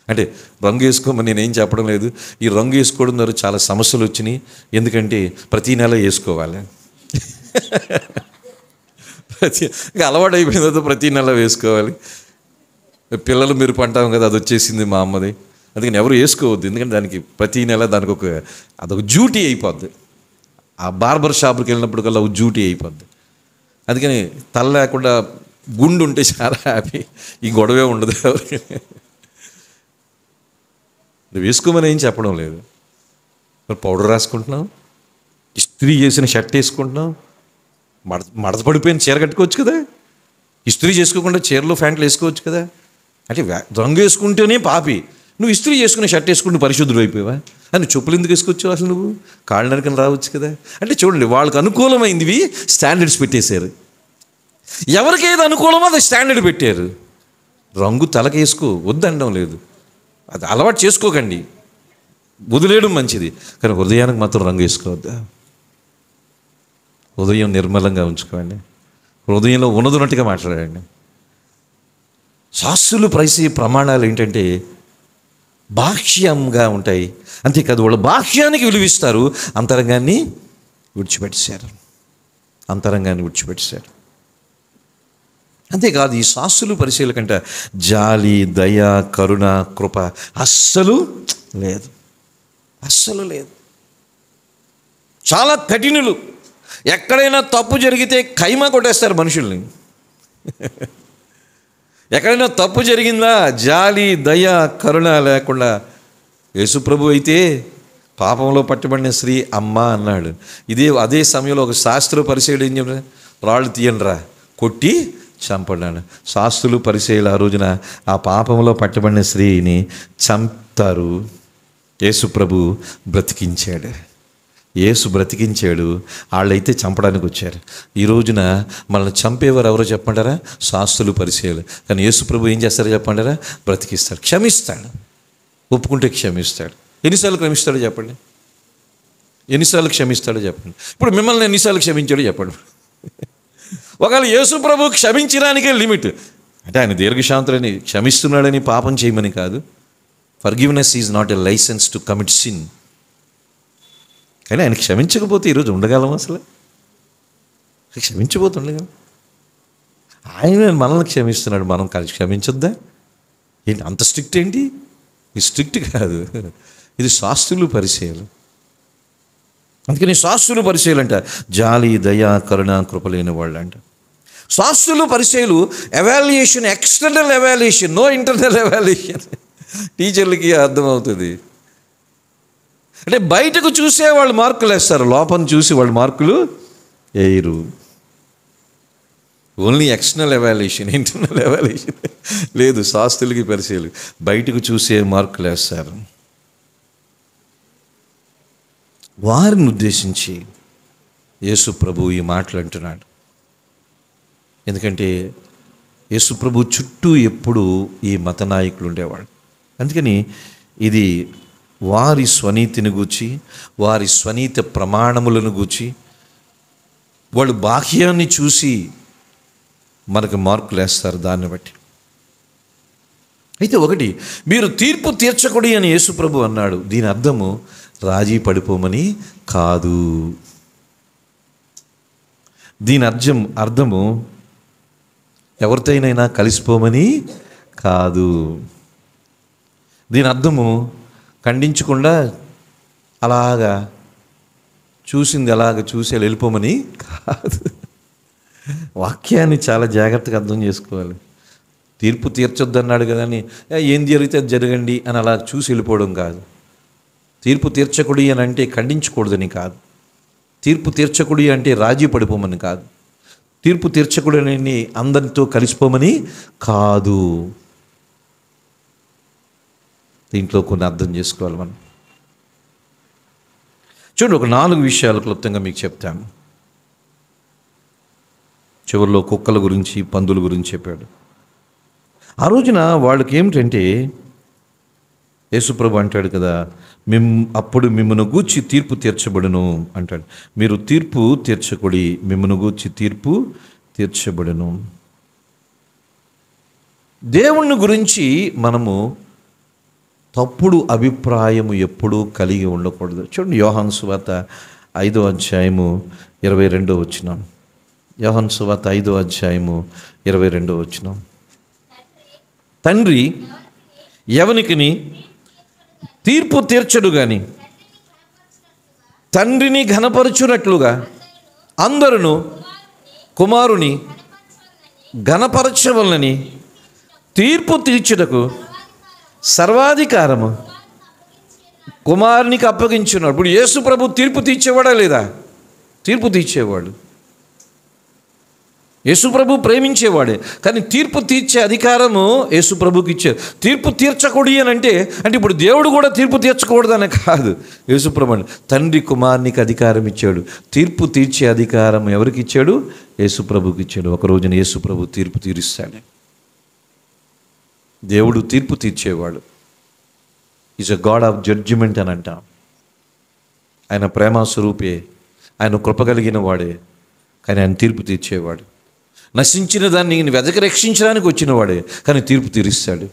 అంటే రంగు వేసుకోమని నేనేం చెప్పడం లేదు. ఈ రంగు వేసుకోవడం ద్వారా చాలా సమస్యలు వచ్చినాయి. ఎందుకంటే ప్రతీ నెల వేసుకోవాలి. ఇంకా అలవాటు అయిపోయిన తర్వాత ప్రతీ నెల వేసుకోవాలి. పిల్లలు మీరు పంటాం కదా, అది వచ్చేసింది మా అమ్మది. అందుకని ఎవరు వేసుకోవద్దు, ఎందుకంటే దానికి ప్రతీ నెల దానికి అదొక డ్యూటీ అయిపోద్ది. ఆ బార్బర్ షాప్కి వెళ్ళినప్పుడు కల్లా ఒక డ్యూటీ అయిపోద్ది. అందుకని తల లేకుండా గుండు ఉంటే చాలా హ్యాపీ, ఈ గొడవే ఉండదు ఎవరికి. నువ్వు వేసుకోమని ఏం చెప్పడం లేదు. మరి పౌడర్ రాసుకుంటున్నావు, ఇస్త్రీ చేసిన షర్ట్ వేసుకుంటున్నావు, మడత పడిపోయిన చీర కట్టుకోవచ్చు కదా. ఇస్త్రీ చేసుకోకుండా చీరలు ప్యాంట్లు వేసుకోవచ్చు కదా. అంటే రంగు వేసుకుంటేనే పాపి, నువ్వు ఇస్త్రీ చేసుకునే షర్ట్ వేసుకుంటే పరిశుద్ధుడు అయిపోయావా? అని చెప్పులు ఎందుకు వేసుకొచ్చావు అసలు? నువ్వు కాళ్ళ నరకని రావచ్చు కదా. అంటే చూడండి, వాళ్ళకి అనుకూలమైనవి స్టాండర్డ్స్ పెట్టేశారు. ఎవరికి ఏది అనుకూలమో అది స్టాండర్డ్ పెట్టారు. రంగు తలకి వేసుకో, వద్దనడం లేదు, అది అలవాటు చేసుకోకండి, వదిలేయడం మంచిది. కానీ హృదయానికి మాత్రం రంగు వేసుకోవద్దా. హృదయం నిర్మలంగా ఉంచుకోండి, హృదయంలో ఉన్నదున్నట్టుగా మాట్లాడండి. శాస్త్రులు పరిచయ ప్రమాణాలు ఏంటంటే బాహ్యంగా ఉంటాయి, అంతేకాదు వాళ్ళు బాహ్యానికి విలువిస్తారు, అంతరంగాన్ని విడిచిపెట్టేశారు. అంతేకాదు ఈ శాస్త్రులు పరిచయాల కంటే జాలి, దయ, కరుణ, కృప అస్సలు లేదు. చాలా కఠినులు. ఎక్కడైనా తప్పు జరిగితే ఖైమా కొట్టేస్తారు మనుషుల్ని. ఎక్కడైనా తప్పు జరిగిందా, జాలి, దయ, కరుణ లేకుండా. యేసుప్రభు అయితే పాపంలో పట్టుబడిన స్త్రీ అమ్మ అన్నాడు. అదే సమయంలో ఒక శాస్త్ర పరిచయుడు ఏం చెప్పారు? రాళ్ళు తీయండిరా, కొట్టి చంపడాడు. శాస్త్రులు పరిచయులు ఆ రోజున ఆ పాపంలో పట్టుబడిన స్త్రీని చంపుతారు. యేసుప్రభు బ్రతికించాడు. వాళ్ళైతే చంపడానికి వచ్చారు. ఈ రోజున మనల్ని చంపేవారు ఎవరో చెప్పంటారా? శాస్త్రులు పరిచయాలు. కానీ యేసుప్రభు ఏం చేస్తారో చెప్పంటారా? బ్రతికిస్తాడు, క్షమిస్తాడు. ఒప్పుకుంటే క్షమిస్తాడు. ఎన్నిసార్లు క్షమిస్తాడో చెప్పండి. ఇప్పుడు మిమ్మల్ని ఎన్నిసార్లు క్షమించాడో చెప్పండి. ఒకవేళ యేసుప్రభు క్షమించడానికే లిమిట్. అంటే ఆయన దీర్ఘశాంతులని, క్షమిస్తున్నాడని పాపం చేయమని కాదు. Forgiveness is not a licence to commit sin. కానీ ఆయన క్షమించకపోతే ఈరోజు ఉండగలం? అసలు క్షమించబోతుండగలం. ఆయన మనల్ని క్షమిస్తున్నాడు, మనం క్షమించొద్దా ఏంటి? అంత స్ట్రిక్ట్ ఏంటి? ఇది స్ట్రిక్ట్ కాదు, ఇది శాస్త్రులు పరిచయాలు. అందుకని శాస్త్రులు పరిచయాలు అంట జాలి, దయ, కరుణ, కృపలేని వాళ్ళు అంట. శాస్త్రులు పరిచయాలు evaluation, external evaluation, no internal evaluation. టీచర్లకి అర్థమవుతుంది. అంటే బయటకు చూసే వాళ్ళు మార్కులు వేస్తారు, లోపల చూసి వాళ్ళు మార్కులు వేయరు. Only external evaluation, internal evaluation లేదు. శాస్త్రులకి పరిచయాలు బయటకు చూసే మార్కులు వేస్తారు. వారిని ఉద్దేశించి యేసు ప్రభు ఈ మాటలు అంటున్నాడు. ఎందుకంటే యేసు ప్రభు చుట్టూ ఎప్పుడు ఈ మత నాయకులు ఉండేవాడు. అందుకని ఇది వారి స్వనీతిని గూర్చి, వారి స్వనీత ప్రమాణములను గూర్చి, వాళ్ళు బాహ్యాన్ని చూసి మనకు మార్కులు వేస్తారు దాన్ని బట్టి. అయితే ఒకటి, మీరు తీర్పు తీర్చకూడదు అని యేసు ప్రభు అన్నాడు. దీని అర్థము రాజీ పడిపోమని కాదు. దీని అర్థము ఎవరితోనైనా కలిసిపోమని కాదు. దీని అర్థము ఖండించకుండా అలాగా చూసింది అలాగ చూసి వెళ్ళిపోమని కాదు. వాక్యాన్ని చాలా జాగ్రత్తగా అర్థం చేసుకోవాలి. తీర్పు తీర్చొద్దన్నాడు కదా అని ఏం జరిగితే జరగండి అని అలా చూసి వెళ్ళిపోవడం కాదు. తీర్పు తీర్చకుడి అని అంటే ఖండించకూడదని కాదు. తీర్పు తీర్చకుడి అంటే రాజీ పడిపోమని కాదు. తీర్పు తీర్చకుడని అందరితో కలిసిపోమని కాదు. దీంట్లో కొన్ని అర్థం చేసుకోవాలి మనం. చూడండి, ఒక 4 విషయాలు క్లుప్తంగా మీకు చెప్తాను. చివరిలో కుక్కల గురించి, పందుల గురించి చెప్పాడు. ఆ రోజున వాళ్ళకి ఏమిటంటే, యేసుప్రభు అంటాడు కదా, అప్పుడు మిమ్మను గూర్చి తీర్పు తీర్చబడును అంటాడు. మీరు తీర్పు తీర్చకుడి, మిమ్మను గూర్చి తీర్పు తీర్చబడును. దేవుని గురించి మనము తప్పుడు అభిప్రాయము ఎప్పుడూ కలిగి ఉండకూడదు. చూడండి, యోహాను సువార్త 5వ అధ్యాయము 22వ వచనం. యోహాను సువార్త 5వ అధ్యాయము 22వ వచనం. తండ్రి ఎవనికిని తీర్పు తీర్చడు గాని తండ్రిని ఘనపరచునట్లుగా అందరును కుమారుని ఘనపరచవలనని తీర్పు తీర్చుటకు సర్వాధికారము కుమారునికి అప్పగించున్నాడు. ఇప్పుడు యేసు ప్రభు తీర్పు తీర్చేవాడా లేదా? తీర్పు తీర్చేవాడు. యేసు ప్రభు ప్రేమించేవాడే, కానీ తీర్పు తీర్చే అధికారము యేసు ప్రభుకి ఇచ్చారు. తీర్పు తీర్చకూడదు అని అంటే ఇప్పుడు దేవుడు కూడా తీర్పు తీర్చకూడదనే కాదు. యేసు ప్రభు తండ్రి కుమారునికి అధికారం ఇచ్చాడు. తీర్పు తీర్చే అధికారం ఎవరికి ఇచ్చాడు? యేసు ప్రభుకి ఇచ్చాడు. ఒక రోజున యేసు ప్రభు తీర్పు తీరుస్తాడు. దేవుడు తీర్పు తీర్చేవాడు. Is a God of judgement అని అంటాం. ఆయన ప్రేమ స్వరూపే, ఆయన కృప కలిగిన వాడే, కానీ ఆయన తీర్పు తీర్చేవాడు. నశించిన దాన్ని వెదకి రక్షించడానికి వచ్చినవాడే, కానీ తీర్పు తీరుస్తాడు.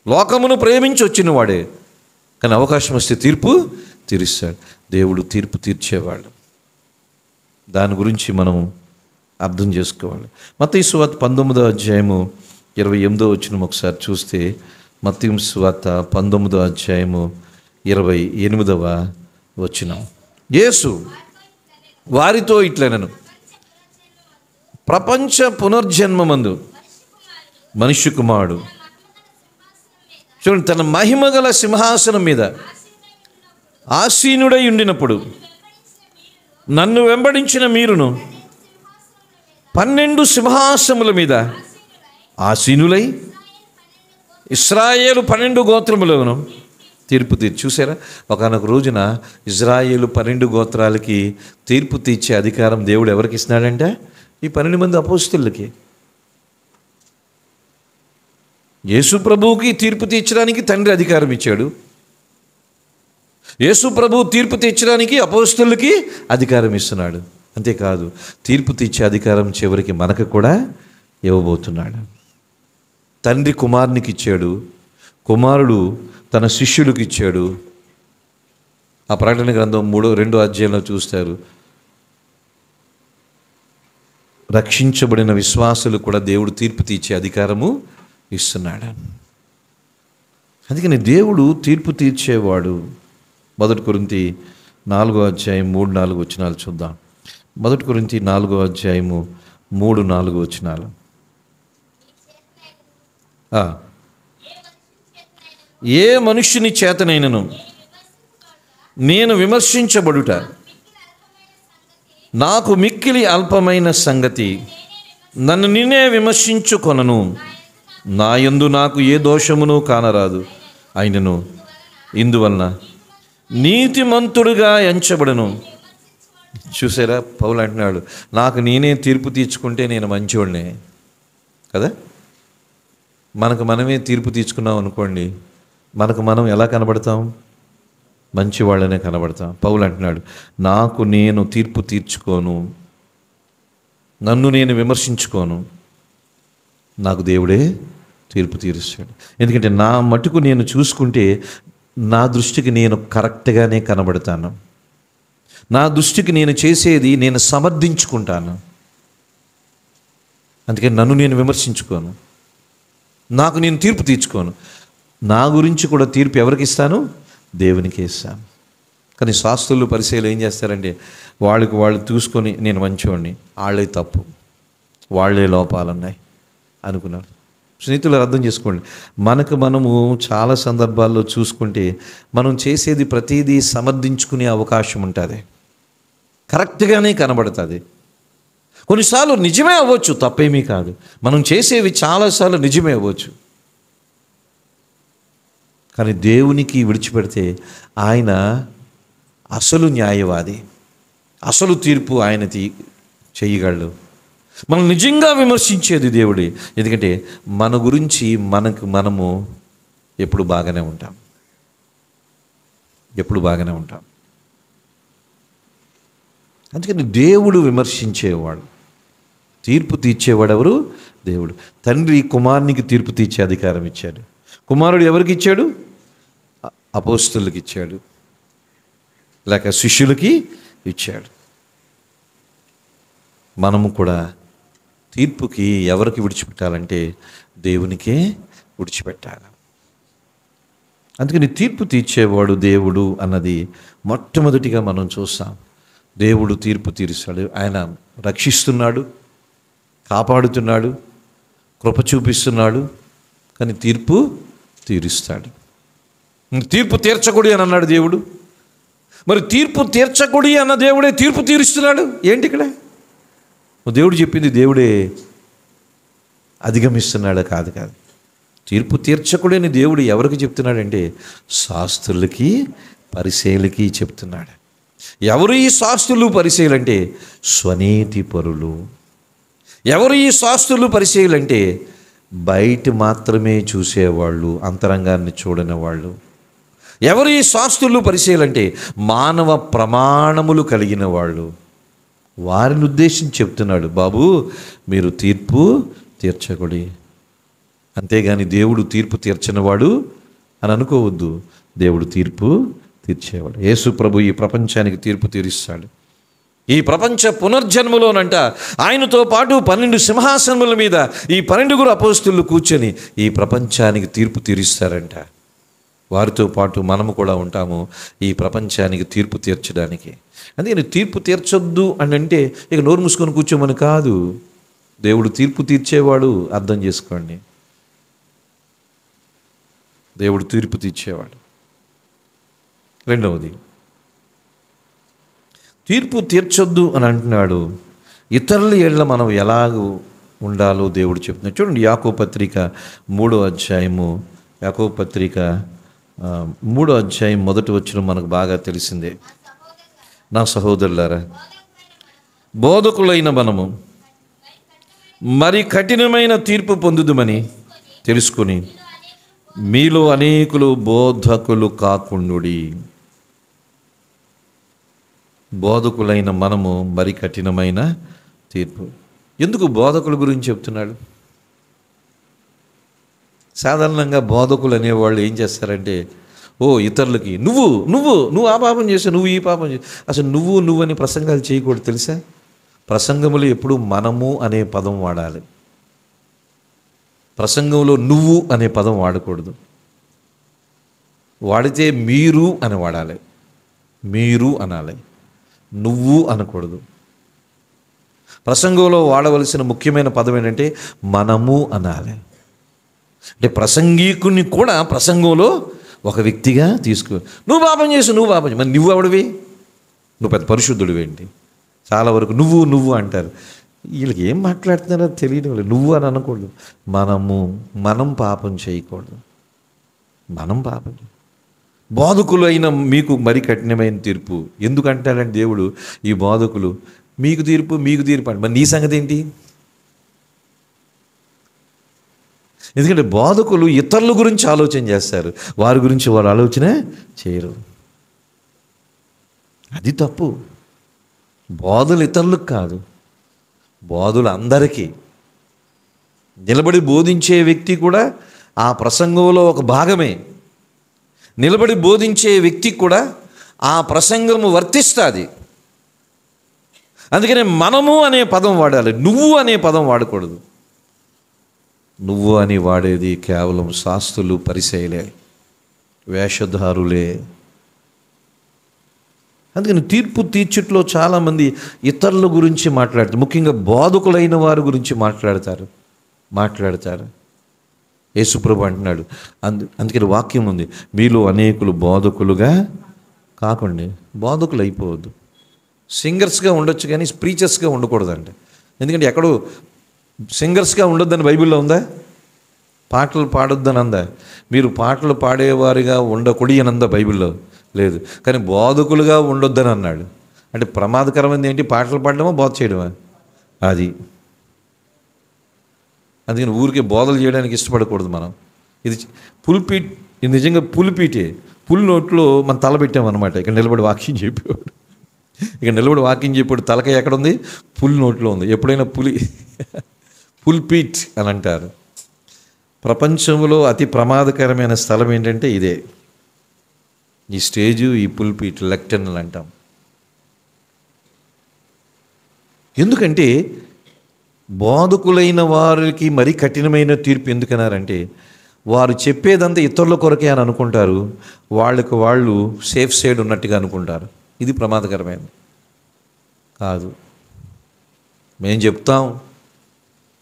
లోకమును ప్రేమించి వచ్చినవాడే, కానీ అవకాశం వస్తే తీర్పు తీరుస్తాడు. దేవుడు తీర్పు తీర్చేవాడు. దాని గురించి మనం అర్థం చేసుకోవాలి. మత్తయి సువార్త 19వ అధ్యాయము 28వ వచనం ఒకసారి చూస్తే, మత్తయి సువార్త 19వ అధ్యాయము 28వ వచనం. యేసు వారితో ఇట్లనెను, ప్రపంచ పునర్జన్మమందు మనుష్య కుమారుడు చూడండి తన మహిమగల సింహాసనం మీద ఆసీనుడై ఉండినప్పుడు నన్ను వెంబడించిన మీరును 12 సింహాసనముల మీద ఆసీనులై ఇశ్రాయేలు 12 గోత్రములను తీర్పు చూసారా? ఒకనొక రోజున ఇజ్రాయేలు 12 గోత్రాలకి తీర్పు తీర్చే అధికారం దేవుడు ఎవరికి ఇస్తున్నాడంటే ఈ 12 మంది అపోస్తలులకి. యేసు ప్రభువుకి తీర్పు తీర్చడానికి తండ్రి అధికారం ఇచ్చాడు. యేసు ప్రభువు తీర్పు తీర్చడానికి అపోస్తలులకి అధికారం ఇస్తున్నాడు. అంతేకాదు, తీర్పు తీర్చే అధికారం చివరికి మనకు కూడా ఇవ్వబోతున్నాడు. తండ్రి కుమారునికి ఇచ్చాడు, కుమారుడు తన శిష్యులకు ఇచ్చాడు. ఆ ప్రకటన గ్రంథం 2వ అధ్యాయంలో చూస్తారు, రక్షించబడిన విశ్వాసులు కూడా దేవుడు తీర్పు తీర్చే అధికారము ఇస్తున్నాడు. అందుకని దేవుడు తీర్పు తీర్చేవాడు. 1 కొరింథీ 4వ అధ్యాయం 3-4 వచనాలు చూద్దాం. 1 కొరింథీ 4వ అధ్యాయము 3-4 వచనాలు. ఏ మనుష్యుని చేతనైనను నేను విమర్శించబడుట నాకు మిక్కిలి అల్పమైన సంగతి, నన్ను నేనే విమర్శించుకొనను, నా యందు నాకు ఏ దోషమును కానరాదు. అయినను ఇందువలన నీతిమంతుడుగా ఎంచబడను. చూసారా, పౌలు అంటున్నాడు, నాకు నేనే తీర్పు తీర్చుకుంటే నేను మంచివాడినే కదా. మనకు మనమే తీర్పు తీర్చుకున్నాం అనుకోండి, మనకు మనం ఎలా కనబడతాం? మంచి వాళ్ళనే కనబడతాం. పౌలు అంటున్నాడు, నాకు నేను తీర్పు తీర్చుకోను, నన్ను నేను విమర్శించుకోను, నాకు దేవుడే తీర్పు తీరుస్తాడు. ఎందుకంటే నా మటుకు నేను చూసుకుంటే నా దృష్టికి నేను కరెక్ట్గానే కనబడతాను. నా దృష్టికి నేను చేసేది నేను సమర్థించుకుంటాను. అందుకని నన్ను నేను విమర్శించుకోను, నాకు నేను తీర్పు తీర్చుకోను. నా గురించి కూడా తీర్పు ఎవరికి ఇస్తాను? దేవునికి ఇస్తాను. కానీ శాస్త్రులు పరిచయాలు ఏం చేస్తారంటే వాళ్ళకి వాళ్ళు చూసుకొని నేను మంచివాడిని, వాళ్ళే తప్పు, వాళ్ళే లోపాలున్నాయి అనుకున్నారు. స్నేహితులు అర్థం చేసుకోండి, మనకు మనము చాలా సందర్భాల్లో చూసుకుంటే మనం చేసేది ప్రతిదీ సమర్థించుకునే అవకాశం ఉంటుంది, కరెక్ట్గానే కనబడుతుంది. కొన్నిసార్లు నిజమే అవ్వచ్చు, తప్పేమీ కాదు. మనం చేసేవి చాలాసార్లు నిజమే అవ్వచ్చు. కానీ దేవునికి విడిచిపెడితే ఆయన అసలు న్యాయవాది, అసలు తీర్పు ఆయన చేయగలడు. మనం నిజంగా విమర్శించేది దేవుడే. ఎందుకంటే మన గురించి మనము ఎప్పుడు బాగానే ఉంటాం, ఎప్పుడు బాగానే ఉంటాం. అందుకని దేవుడు విమర్శించేవాడు, తీర్పు తీర్చేవాడు ఎవరు? దేవుడు. తండ్రి కుమారునికి తీర్పు తీర్చే అధికారం ఇచ్చాడు. కుమారుడు ఎవరికి ఇచ్చాడు? అపోస్తలులకు ఇచ్చాడు, లేక శిష్యులకి ఇచ్చాడు. మనము కూడా తీర్పుకి ఎవరికి విడిచిపెట్టాలంటే దేవునికే విడిచిపెట్టాలి. అందుకని తీర్పు తీర్చేవాడు దేవుడు అన్నది మొట్టమొదటిగా మనం చూస్తాం. దేవుడు తీర్పు తీరుస్తాడు. ఆయన రక్షిస్తున్నాడు, కాపాడుతున్నాడు, కృప చూపిస్తున్నాడు, కానీ తీర్పు తీరుస్తాడు. తీర్పు తీర్చకూడదు అని అన్నాడు దేవుడు. మరి తీర్పు తీర్చకూడదు అన్న దేవుడే తీర్పు తీరుస్తున్నాడు. ఏంటి ఇక్కడ? దేవుడు చెప్పింది దేవుడే అధిగమిస్తున్నాడా? కాదు. తీర్పు తీర్చకూడని దేవుడు ఎవరికి చెప్తున్నాడంటే శాస్త్రులకి, పరిసయ్యులకి చెప్తున్నాడు. ఎవరు ఈ శాస్త్రులు, పరిసయ్యులంటే స్వనీతి పరులు. ఎవరు ఈ శాస్త్రులు, పరిసయ్యులంటే బయట మాత్రమే చూసేవాళ్ళు, అంతరంగాన్ని చూడని వాళ్ళు. ఎవరు ఈ శాస్త్రులు, పరిసయ్యులంటే మానవ ప్రమాణములు కలిగిన వాళ్ళు. వారిని ఉద్దేశించి చెప్తున్నాడు, బాబు మీరు తీర్పు తీర్చకూడదు. అంతేగాని దేవుడు తీర్పు తీర్చనివాడు అని అనుకోవద్దు. దేవుడు తీర్పు తీర్చేవాడు. యేసు ప్రభు ఈ ప్రపంచానికి తీర్పు తీరుస్తాడు. ఈ ప్రపంచ పునర్జన్మలోనంట ఆయనతో పాటు 12 సింహాసనముల మీద ఈ 12 అపోస్తలులు కూర్చొని ఈ ప్రపంచానికి తీర్పు తీరుస్తారంట. వారితో పాటు మనము కూడా ఉంటాము ఈ ప్రపంచానికి తీర్పు తీర్చడానికి. అందుకని తీర్పు తీర్చొద్దు అని అంటే ఇక నోరు మూసుకొని కూర్చోమని కాదు. దేవుడు తీర్పు తీర్చేవాడు, అర్థం చేసుకోండి. దేవుడు తీర్పు తీర్చేవాడు. రెండవది, తీర్పు తీర్చొద్దు అని అంటున్నాడు. ఇతరుల ఎడల మనం ఎలాగూ ఉండాలో దేవుడు చెప్తున్నాడు. చూడండి, యాకోబు పత్రిక 3వ అధ్యాయము, యాకోబు పత్రిక 3వ అధ్యాయం 1వ వచనం మనకు బాగా తెలిసిందే. నా సహోదరులారా, బోధకులైన మనము మరి కఠినమైన తీర్పు పొందుదుమని తెలుసుకొని మీలో అనేకులు బోధకులు కాకుండుడి. బోధకులైన మనము మరి కఠినమైన తీర్పు. ఎందుకు బోధకుల గురించి చెప్తున్నాడు? సాధారణంగా బోధకులు అనేవాళ్ళు ఏం చేస్తారంటే, ఇతరులకి నువ్వు ఆ పాపం చేసావు, నువ్వు ఈ పాపం చేసావు. అసలు నువ్వు అని ప్రసంగాలు చేయకూడదు, తెలుసా? ప్రసంగములు ఎప్పుడు మనము అనే పదం వాడాలి. ప్రసంగంలో నువ్వు అనే పదం వాడకూడదు. వాడితే మీరు అని వాడాలి. మీరు అనాలి, నువ్వు అనకూడదు. ప్రసంగంలో వాడవలసిన ముఖ్యమైన పదం ఏంటంటే మనము అనాలి. అంటే ప్రసంగికుని కూడా ప్రసంగంలో ఒక వ్యక్తిగా నువ్వు పాపం చేసి మరి నువ్వు ఎవడివి? నువ్వు పెద్ద పరిశుద్ధుడివి ఏంటి? చాలా వరకు నువ్వు అంటారు. వీళ్ళకి ఏం మాట్లాడుతున్నారో తెలియదు. వాళ్ళు నువ్వు అని అనకూడదు. మనం పాపం చేయకూడదు. మనం పాపం. బోధకులు అయిన మీకు మరి కఠినమైన తీర్పు ఎందుకంటాడంటే దేవుడు, ఈ బోధకులు మీకు తీర్పు అంటే మరి నీ సంగతి ఏంటి? ఎందుకంటే బోధకులు ఇతరుల గురించి ఆలోచన చేస్తారు, వారి గురించి వారు ఆలోచన చేయరు. అది తప్పు. బోధలు ఇతరులకు కాదు, బోధులు అందరికీ. నిలబడి బోధించే వ్యక్తి కూడా ఆ ప్రసంగంలో ఒక భాగమే. నిలబడి బోధించే వ్యక్తికి కూడా ఆ ప్రసంగము వర్తిస్తుంది. అందుకని మనము అనే పదం వాడాలి, నువ్వు అనే పదం వాడకూడదు. నువ్వు అని వాడేది కేవలం శాస్త్రులు, పరిసయ్యులే, వేషధారులే. అందుకని తీర్పు తీర్చుట్లో చాలామంది ఇతరుల గురించి మాట్లాడతారు, ముఖ్యంగా బోధకులైన వారి గురించి మాట్లాడతారు. యేసుప్రభు అంటున్నాడు, అందుకని వాక్యం ఉంది, మీలో అనేకులు బోధకులుగా కాకండి. బోధకులు అయిపోవద్దు. సింగర్స్గా ఉండొచ్చు కానీ ప్రీచర్స్గా ఉండకూడదండి. ఎందుకంటే ఎక్కడో సింగర్స్గా ఉండొద్దని బైబిల్లో ఉందా? పాటలు పాడొద్దని అందా? మీరు పాటలు పాడేవారిగా ఉండకూడదు అని అందా బైబిల్లో? లేదు. కానీ బోధకులుగా ఉండొద్దని అన్నాడు. అంటే ప్రమాదకరమైనది ఏంటి? పాటలు పాడడమా, బోధ చేయడమా? అది. అందుకని ఊరికే బోధలు చేయడానికి ఇష్టపడకూడదు మనం. ఇది పుల్పీట్, ఇది నిజంగా పుల్పీటే. పుల్ నోట్లో మనం తల పెట్టామన్నమాట. ఇక్కడ నిలబడి వాక్యం చెప్పేవాడు, ఇక్కడ నిలబడి వాక్యం చెప్పాడు. తలకాయ ఎక్కడ ఉంది? పుల్ నోట్లో ఉంది. ఎప్పుడైనా పుల్పీట్ అని అంటారు. ప్రపంచంలో అతి ప్రమాదకరమైన స్థలం ఏంటంటే ఇదే, ఈ స్టేజు, ఈ పుల్పీట్, లెక్టర్న్ అని అంటాం. ఎందుకంటే బోధకులైన వారికి మరీ కఠినమైన తీర్పు ఎందుకన్నారంటే, వారు చెప్పేదంతా ఇతరుల కొరకే అని అనుకుంటారు. వాళ్ళకు వాళ్ళు సేఫ్ సైడ్ ఉన్నట్టుగా అనుకుంటారు. ఇది ప్రమాదకరమైనది కాదు. మేము చెప్తాం,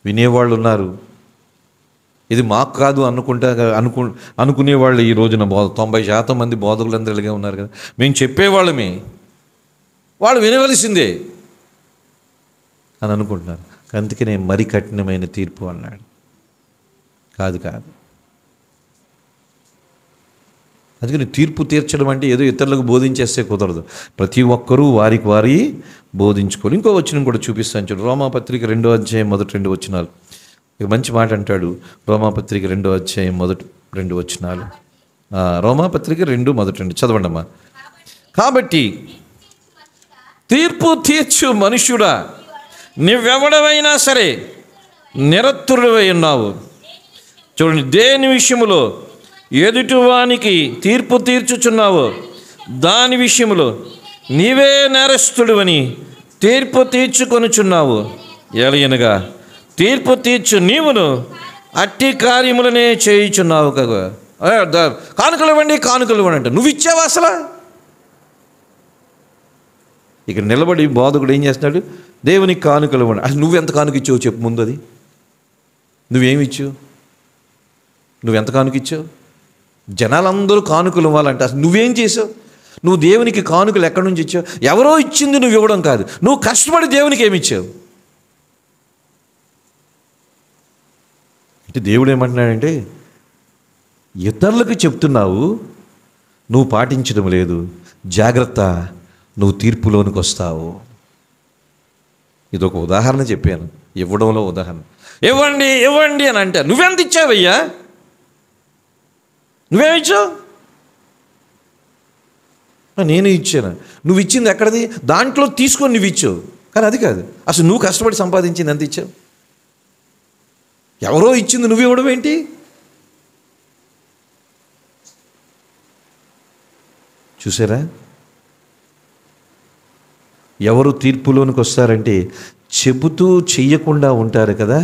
వినేవాళ్ళు ఉన్నారు. ఇది మాకు కాదు అనుకునేవాళ్ళు ఈ రోజున 90% మంది బోధకులందరూ ఇలాగే ఉన్నారు కదా. మేము చెప్పేవాళ్ళమే, వాళ్ళు వినవలసిందే అని అనుకుంటున్నారు. అందుకనే మరి కఠినమైన తీర్పు అన్నాడు. కాదు. అందుకని తీర్పు తీర్చడం అంటే ఏదో ఇతరులకు బోధించేస్తే కుదరదు. ప్రతి ఒక్కరూ వారికి వారి బోధించుకోవాలి. ఇంకో వచనం కూడా చూపిస్తాను చూడు. రోమాపత్రిక 2వ అధ్యాయం మొదటి 2 వచనాలు. ఇక మంచి మాట అంటాడు. రోమాపత్రిక 2వ అధ్యాయం మొదటి 2 వచనాలు. రోమాపత్రిక 2 మొదటి 2 చదవండమ్మా. కాబట్టి తీర్పు తీర్చు మనుష్యుడా, నువ్వెవడవైనా సరే నిరతురువై ఉన్నావు. చూడండి, దేని విషయములో ఎదుటివానికి తీర్పు తీర్చుచున్నావో దాని విషయములో నీవే నేరస్తుడివని తీర్పు తీర్చుకొనుచున్నావు. ఎలయనగా తీర్పు తీర్చు నీవును అట్టి కార్యములనే చేయుచున్నావు కదా. కానుకలు ఇవ్వండి అంటే నువ్వు ఇచ్చావా అసలు? ఇక్కడ నిలబడి బోధకుడు ఏం చేస్తున్నాడు? దేవునికి కానుకలు ఇవ్వండి. అసలు నువ్వెంత కానుక ఇచ్చావు చెప్పు ముందు. అది నువ్వేమి ఇచ్చావు? నువ్వెంత కానుక ఇచ్చావు? జనాలందరూ కానుకలు ఇవ్వాలంటే అసలు నువ్వేం చేసావు? నువ్వు దేవునికి కానుకలు ఎక్కడి నుంచి ఇచ్చావు? ఎవరో ఇచ్చింది నువ్వు ఇవ్వడం కాదు, నువ్వు కష్టపడి దేవునికి ఏమి ఇచ్చావు అంటే దేవుడు ఏమంటున్నాడంటే, ఇతరులకు చెప్తున్నావు, నువ్వు పాటించడం లేదు, జాగ్రత్త, నువ్వు తీర్పులోనికి వస్తావు. ఇదొక ఉదాహరణ చెప్పాను, ఇవ్వడంలో ఉదాహరణ. ఇవ్వండి అని అంటే నువ్వెంత ఇచ్చావయ్యా? నువ్వేమిచ్చావు? నేను ఇచ్చాను. నువ్వు ఇచ్చింది ఎక్కడది? దాంట్లో తీసుకొని నువ్వు ఇచ్చావు. కానీ అది కాదు, అసలు నువ్వు కష్టపడి సంపాదించింది ఎంత ఇచ్చావు? ఎవరో ఇచ్చింది నువ్వు ఇవ్వడం ఏంటి? చూసారా, ఎవరు తీర్పులోనికి వస్తారంటే చెబుతూ చెయ్యకుండా ఉంటారు కదా.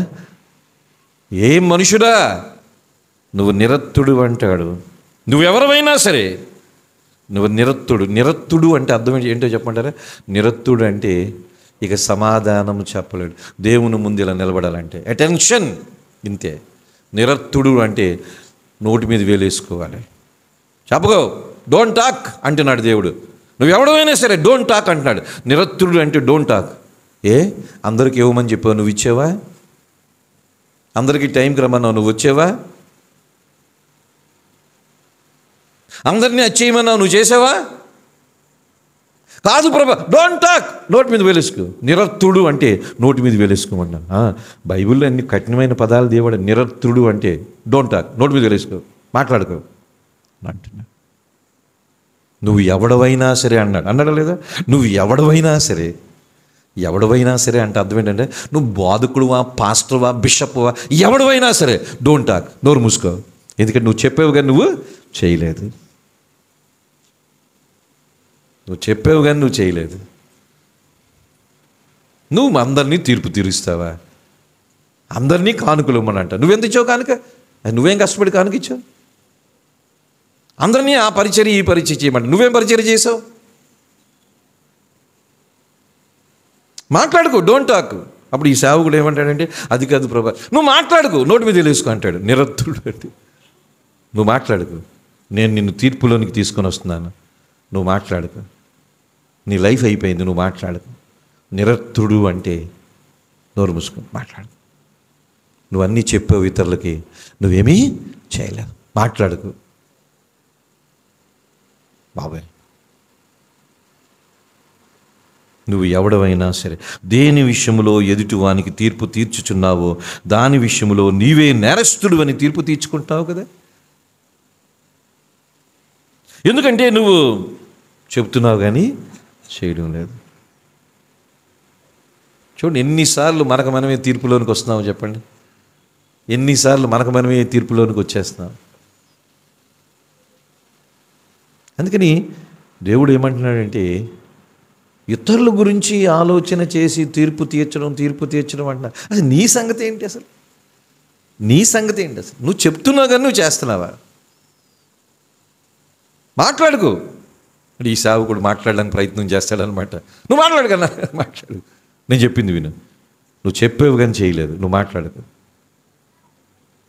ఏం మనుషుడా, నువ్వు నిరత్తుడు అంటాడు. నువ్వెవరైనా సరే నువ్వు నిరత్తుడు అంటే అర్థం ఏంటో చెప్పమంటారా? నిరత్తుడు అంటే ఇక సమాధానం చెప్పలేడు. దేవుని ముందు ఇలా నిలబడాలంటే అటెన్షన్, ఇంతే. నిరత్తుడు అంటే నోటి మీద వేలేసుకోవాలి. చెప్పగో, డోంట్ టాక్ అంటున్నాడు దేవుడు. నువ్వెవడమైనా సరే డోంట్ టాక్ అంటున్నాడు. నిరత్తుడు అంటే డోంట్ టాక్. అందరికి ఇవ్వమని చెప్పావు, నువ్వు ఇచ్చావా? అందరికీ టైంకి రమ్మన్నావు, నువ్వు వచ్చావా? అందరినీ అచ్చేయమన్నావు, నువ్వు చేసావా? కాదు ప్రభా, డోంట్ టాక్, నోటి మీద వేలేసుకో. నిరత్తుడు అంటే నోటి మీద వేలేసుకోమన్నా. బైబిల్లో అన్ని కఠినమైన పదాలు దేవుడు. నిరత్తుడు అంటే డోంట్ టాక్, నోటి మీద వేలేసుకో, మాట్లాడుకో అంటున్నా. నువ్వు ఎవడవైనా సరే అన్నాడా లేదా? నువ్వు ఎవడవైనా సరే అంటే అర్థం ఏంటంటే, నువ్వు బోధకుడువా, పాస్టర్వా, బిషప్వా, ఎవడవైనా సరే డోంట్ టాక్, నోరు మూసుకో. ఎందుకంటే నువ్వు చెప్పావు కానీ నువ్వు చేయలేదు. నువ్వు అందరినీ తీర్పు తీరుస్తావా? అందరినీ కానుకలు ఇవ్వమనంట. నువ్వెంత ఇచ్చావు కానుక? నువ్వేం కష్టపడి కానుక ఇచ్చావు? అందరినీ ఆ పరిచర్య ఈ పరిచర్య చేయమంట. నువ్వేం పరిచర్య చేసావు? మాట్లాడుకో, డోంట్ టాక్. అప్పుడు ఈ సేవకుడు ఏమంటాడంటే, అది కాదు ప్రభా, నువ్వు మాట్లాడుకో, నోటి మీద వేసుకో అంటాడు. నిరత్తుడు అంటే నువ్వు మాట్లాడుకో, నేను నిన్ను తీర్పులోనికి తీసుకొని వస్తున్నాను, నువ్వు మాట్లాడుకో, నీ లైఫ్ అయిపోయింది, నువ్వు మాట్లాడుకో. నిరత్తుడు అంటే నోరు మూసుకో, మాట్లాడు. నువ్వు అన్నీ చెప్పావు ఇతరులకి, నువ్వేమీ చేయలేవు, మాట్లాడుకో బాబాయ్. నువ్వు ఎవడవైనా సరే దేని విషయంలో ఎదుటివానికి తీర్పు తీర్చుచున్నావో దాని విషయంలో నీవే నేరస్తుడు అని తీర్పు తీర్చుకుంటావు కదా. ఎందుకంటే నువ్వు చెప్తున్నావు కానీ చేయడం లేదు. చూడండి, ఎన్నిసార్లు మనకు మనమే తీర్పులోనికి వస్తున్నామో చెప్పండి. ఎన్నిసార్లు మనకు మనమే తీర్పులోనికి వచ్చేస్తున్నాం. అందుకని దేవుడు ఏమంటున్నాడంటే, ఇతరుల గురించి ఆలోచన చేసి తీర్పు తీర్చడం అంటున్నా. అసలు నీ సంగతి ఏంటి? అసలు నీ సంగతి ఏంటి? అసలు నువ్వు చెప్తున్నావు కానీ నువ్వు చేస్తున్నావా? మాట్లాడుకో. ఈ సేవకుడు మాట్లాడడానికి ప్రయత్నం చేస్తాడనమాట. నువ్వు మాట్లాడు కన్నా, మాట్లాడు. నేను చెప్పింది విను. నువ్వు చెప్పేవి కానీ చేయలేదు, నువ్వు మాట్లాడకు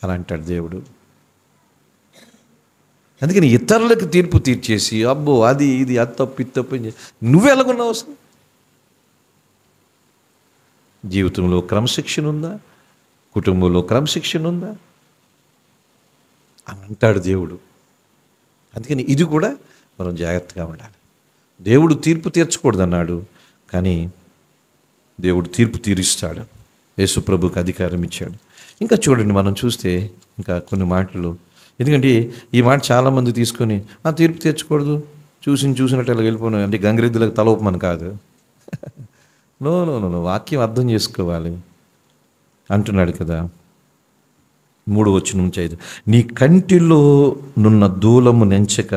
అని అంటాడు దేవుడు. అందుకని ఇతరులకు తీర్పు తీర్చేసి అబ్బో అది ఇది అది తప్పు ఇది తప్పు నువ్వు ఎలాగున్నావు? అసలు జీవితంలో క్రమశిక్షణ ఉందా? కుటుంబంలో క్రమశిక్షణ ఉందా అని అంటాడు దేవుడు. అందుకని ఇది కూడా మనం జాగ్రత్తగా ఉండాలి. దేవుడు తీర్పు తీర్చకూడదన్నాడు, కానీ దేవుడు తీర్పు తీరుస్తాడు. యేసు ప్రభువుకి అధికారం ఇచ్చాడు. ఇంకా చూడండి, మనం చూస్తే ఇంకా కొన్ని మాటలు, ఎందుకంటే ఈ మాట చాలామంది తీసుకొని ఆ తీర్పు తీర్చకూడదు, చూసినట్టు అలా వెళ్ళిపోను అంటే గంగిరెద్దులకు తలవపమని కాదు. నో, వాక్యం అర్థం చేసుకోవాలి అంటున్నాడు కదా. 3:5 నీ కంటిలో నున్న దూలము నెంచక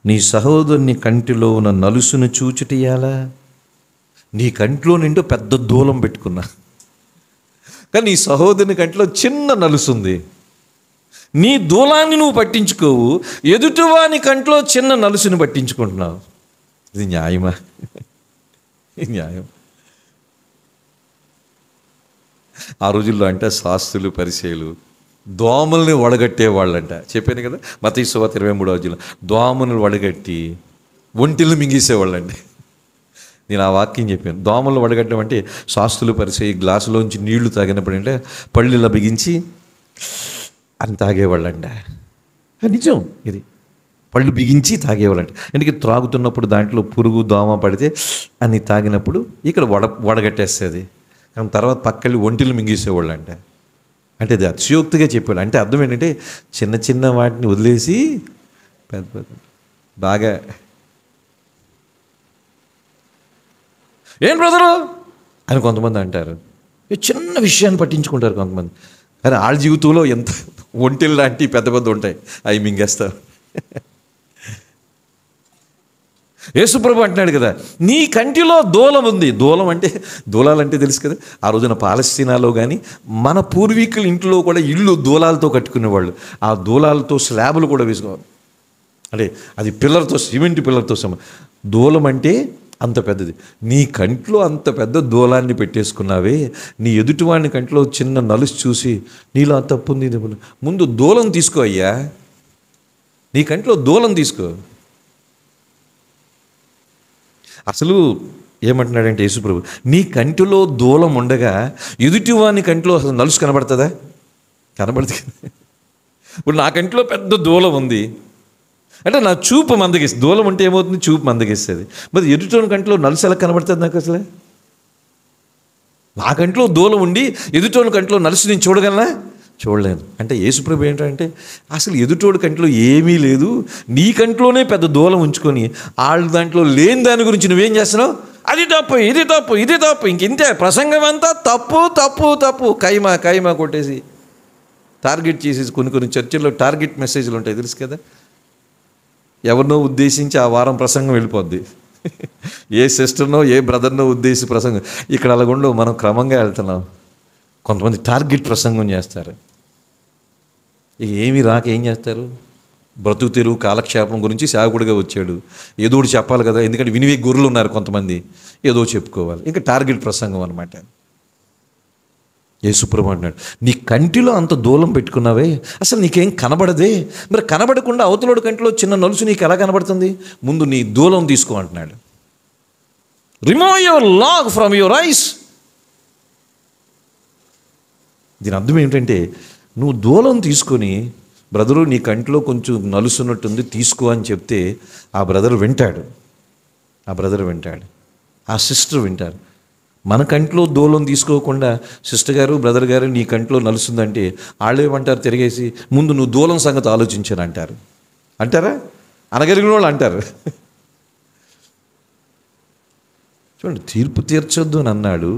నీ సహోదరుని కంటిలో ఉన్న నలుసును చూచుటియాలా. నీ కంట్లో నిండు పెద్ద దూలం పెట్టుకున్నా, కానీ నీ సహోదరుని కంటిలో చిన్న నలుసుంది. నీ దూలాన్ని నువ్వు పట్టించుకోవు, ఎదుటివాని కంట్లో చిన్న నలుసుని పట్టించుకుంటున్నావు. ఇది న్యాయమా? ఇది న్యాయం? ఆ రోజుల్లో అంటే శాస్త్రులు పరిచయులు దోమల్ని వడగట్టేవాళ్ళంట. చెప్పాను కదా, మత్తయి సువార్త 23 దోమలను వడగట్టి ఒంటిల్ని మింగేసేవాళ్ళండి. నేను ఆ వాక్యం చెప్పాను. దోమలు వడగట్టడం అంటే శాస్త్రులు పరిచయి గ్లాసులోంచి నీళ్లు తాగినప్పుడు అంటే పళ్ళు ఇలా బిగించి అని తాగేవాళ్ళంట. నిజం, ఇది పళ్ళు బిగించి తాగేవాళ్ళంట. ఎందుకంటే త్రాగుతున్నప్పుడు దాంట్లో పురుగు దోమ పడితే అని తాగినప్పుడు ఇక్కడ వడగట్టేస్తుంది. కానీ తర్వాత పక్కళ్ళి ఒంటిలు మింగేసేవాళ్ళంట. అంటే అది అతిశయోక్తిగా చెప్పాడు. అంటే అర్థం ఏంటంటే చిన్న చిన్న వాటిని వదిలేసి పెద్ద పెద్ద బాగా ఏం బ్రదరు అని కొంతమంది అంటారు. చిన్న విషయాన్ని పట్టించుకుంటారు కొంతమంది, కానీ వాళ్ళ జీవితంలో ఎంత ఒంటిలు లాంటి పెద్ద పెద్ద ఉంటాయి, అవి మింగేస్తారు. యేసుప్రభు అంటున్నాడు కదా, నీ కంటిలో దూలం ఉంది. దూలాలంటే తెలుసు కదా, ఆ రోజున పాలస్తీనాలో కానీ మన పూర్వీకుల ఇంట్లో కూడా ఇళ్ళు దూలాలతో కట్టుకునేవాళ్ళు. ఆ దూలాలతో స్లాబులు కూడా వేసుకోవాలి. అంటే అది పిల్లర్తో, సిమెంట్ పిల్లర్తో దూలం అంటే అంత పెద్దది. నీ కంట్లో అంత పెద్ద దూలాన్ని పెట్టేసుకున్నావే, నీ ఎదుటివాడిని కంట్లో చిన్న నలుసు చూసి నీలో తప్పు ఉంది. ముందు దూలం తీసుకో అయ్యా, నీ కంట్లో దూలం తీసుకో. అసలు ఏమంటున్నాడంటే యేసుప్రభు, నీ కంటిలో దూలం ఉండగా ఎదుటివాని కంట్లో అసలు నలుసు కనబడుతుందా? కనబడుతుంది. ఇప్పుడు నా కంట్లో పెద్ద దూలం ఉంది అంటే నా చూపు మందగిస్తుంది. దూలం ఉంటే ఏమవుతుంది? చూపు మందగిస్తుంది. మరి ఎదుటివాని కంట్లో నలుసు ఎలా కనబడుతుంది నాకు? అసలే నా కంట్లో దూలం ఉండి ఎదుటివాని కంట్లో నలుసు నేను చూడగలనా? చూడలేను. అంటే యేసుప్రభు ఏంటంటే అసలు ఎదుటోడి కంట్లో ఏమీ లేదు, నీ కంట్లోనే పెద్ద దూలం ఉంచుకొని వాళ్ళ దాంట్లో లేని దాని గురించి నువ్వేం చేస్తున్నావు? అది తప్పు, ఇది తప్పు, ఇది తప్పు, ఇంతే ప్రసంగం అంతా తప్పు తప్పు తప్పు, కైమా కొట్టేసి టార్గెట్ చేసేసి కొన్ని చర్చల్లో టార్గెట్ మెసేజ్లు ఉంటాయి తెలుసు కదా. ఎవరినో ఉద్దేశించి ఆ వారం ప్రసంగం వెళ్ళిపోద్ది. ఏ సిస్టర్నో ఏ బ్రదర్నో ఉద్దేశించి ప్రసంగం. ఇక్కడ అలాగుండో మనం క్రమంగా వెళ్తున్నాం. కొంతమంది టార్గెట్ ప్రసంగం చేస్తారు. ఇక ఏమీ రాక ఏం చేస్తారు? బ్రతుకు తెరువు కాలక్షేపం గురించి సేవకుడిగా వచ్చాడు, ఏదో ఒకటి చెప్పాలి కదా. ఎందుకంటే వినివే గొర్రెలు ఉన్నారు కొంతమంది, ఏదో చెప్పుకోవాలి. ఇంకా టార్గెట్ ప్రసంగం అనమాట. యేసుప్రభు అంటున్నాడు, నీ కంటిలో అంత దూలం పెట్టుకున్నావే, అసలు నీకేం కనబడదే. మరి కనబడకుండా అవతలోడి కంటిలో చిన్న నలుసు నీకు ఎలా కనబడుతుంది? ముందు నీ దూలం తీసుకో అంటున్నాడు. Remove your log from your eyes. దీని అర్థం ఏంటంటే నువ్వు దూలం తీసుకొని, బ్రదరు నీ కంటిలో కొంచెం నలుసున్నట్టుంది తీసుకో అని చెప్తే ఆ బ్రదర్ వింటాడు. ఆ సిస్టర్ వింటారు. మన కంట్లో దూలం తీసుకోకుండా సిస్టర్ గారు, బ్రదర్ గారు నీ కంట్లో నలుస్తుందంటే వాళ్ళు ఏమంటారు తిరిగేసి, ముందు నువ్వు దూలం సంగతి ఆలోచించని అంటారు. అంటారా? అనగలిగిన వాళ్ళు అంటారు. చూడండి, తీర్పు తీర్చొద్దు అని అన్నాడు,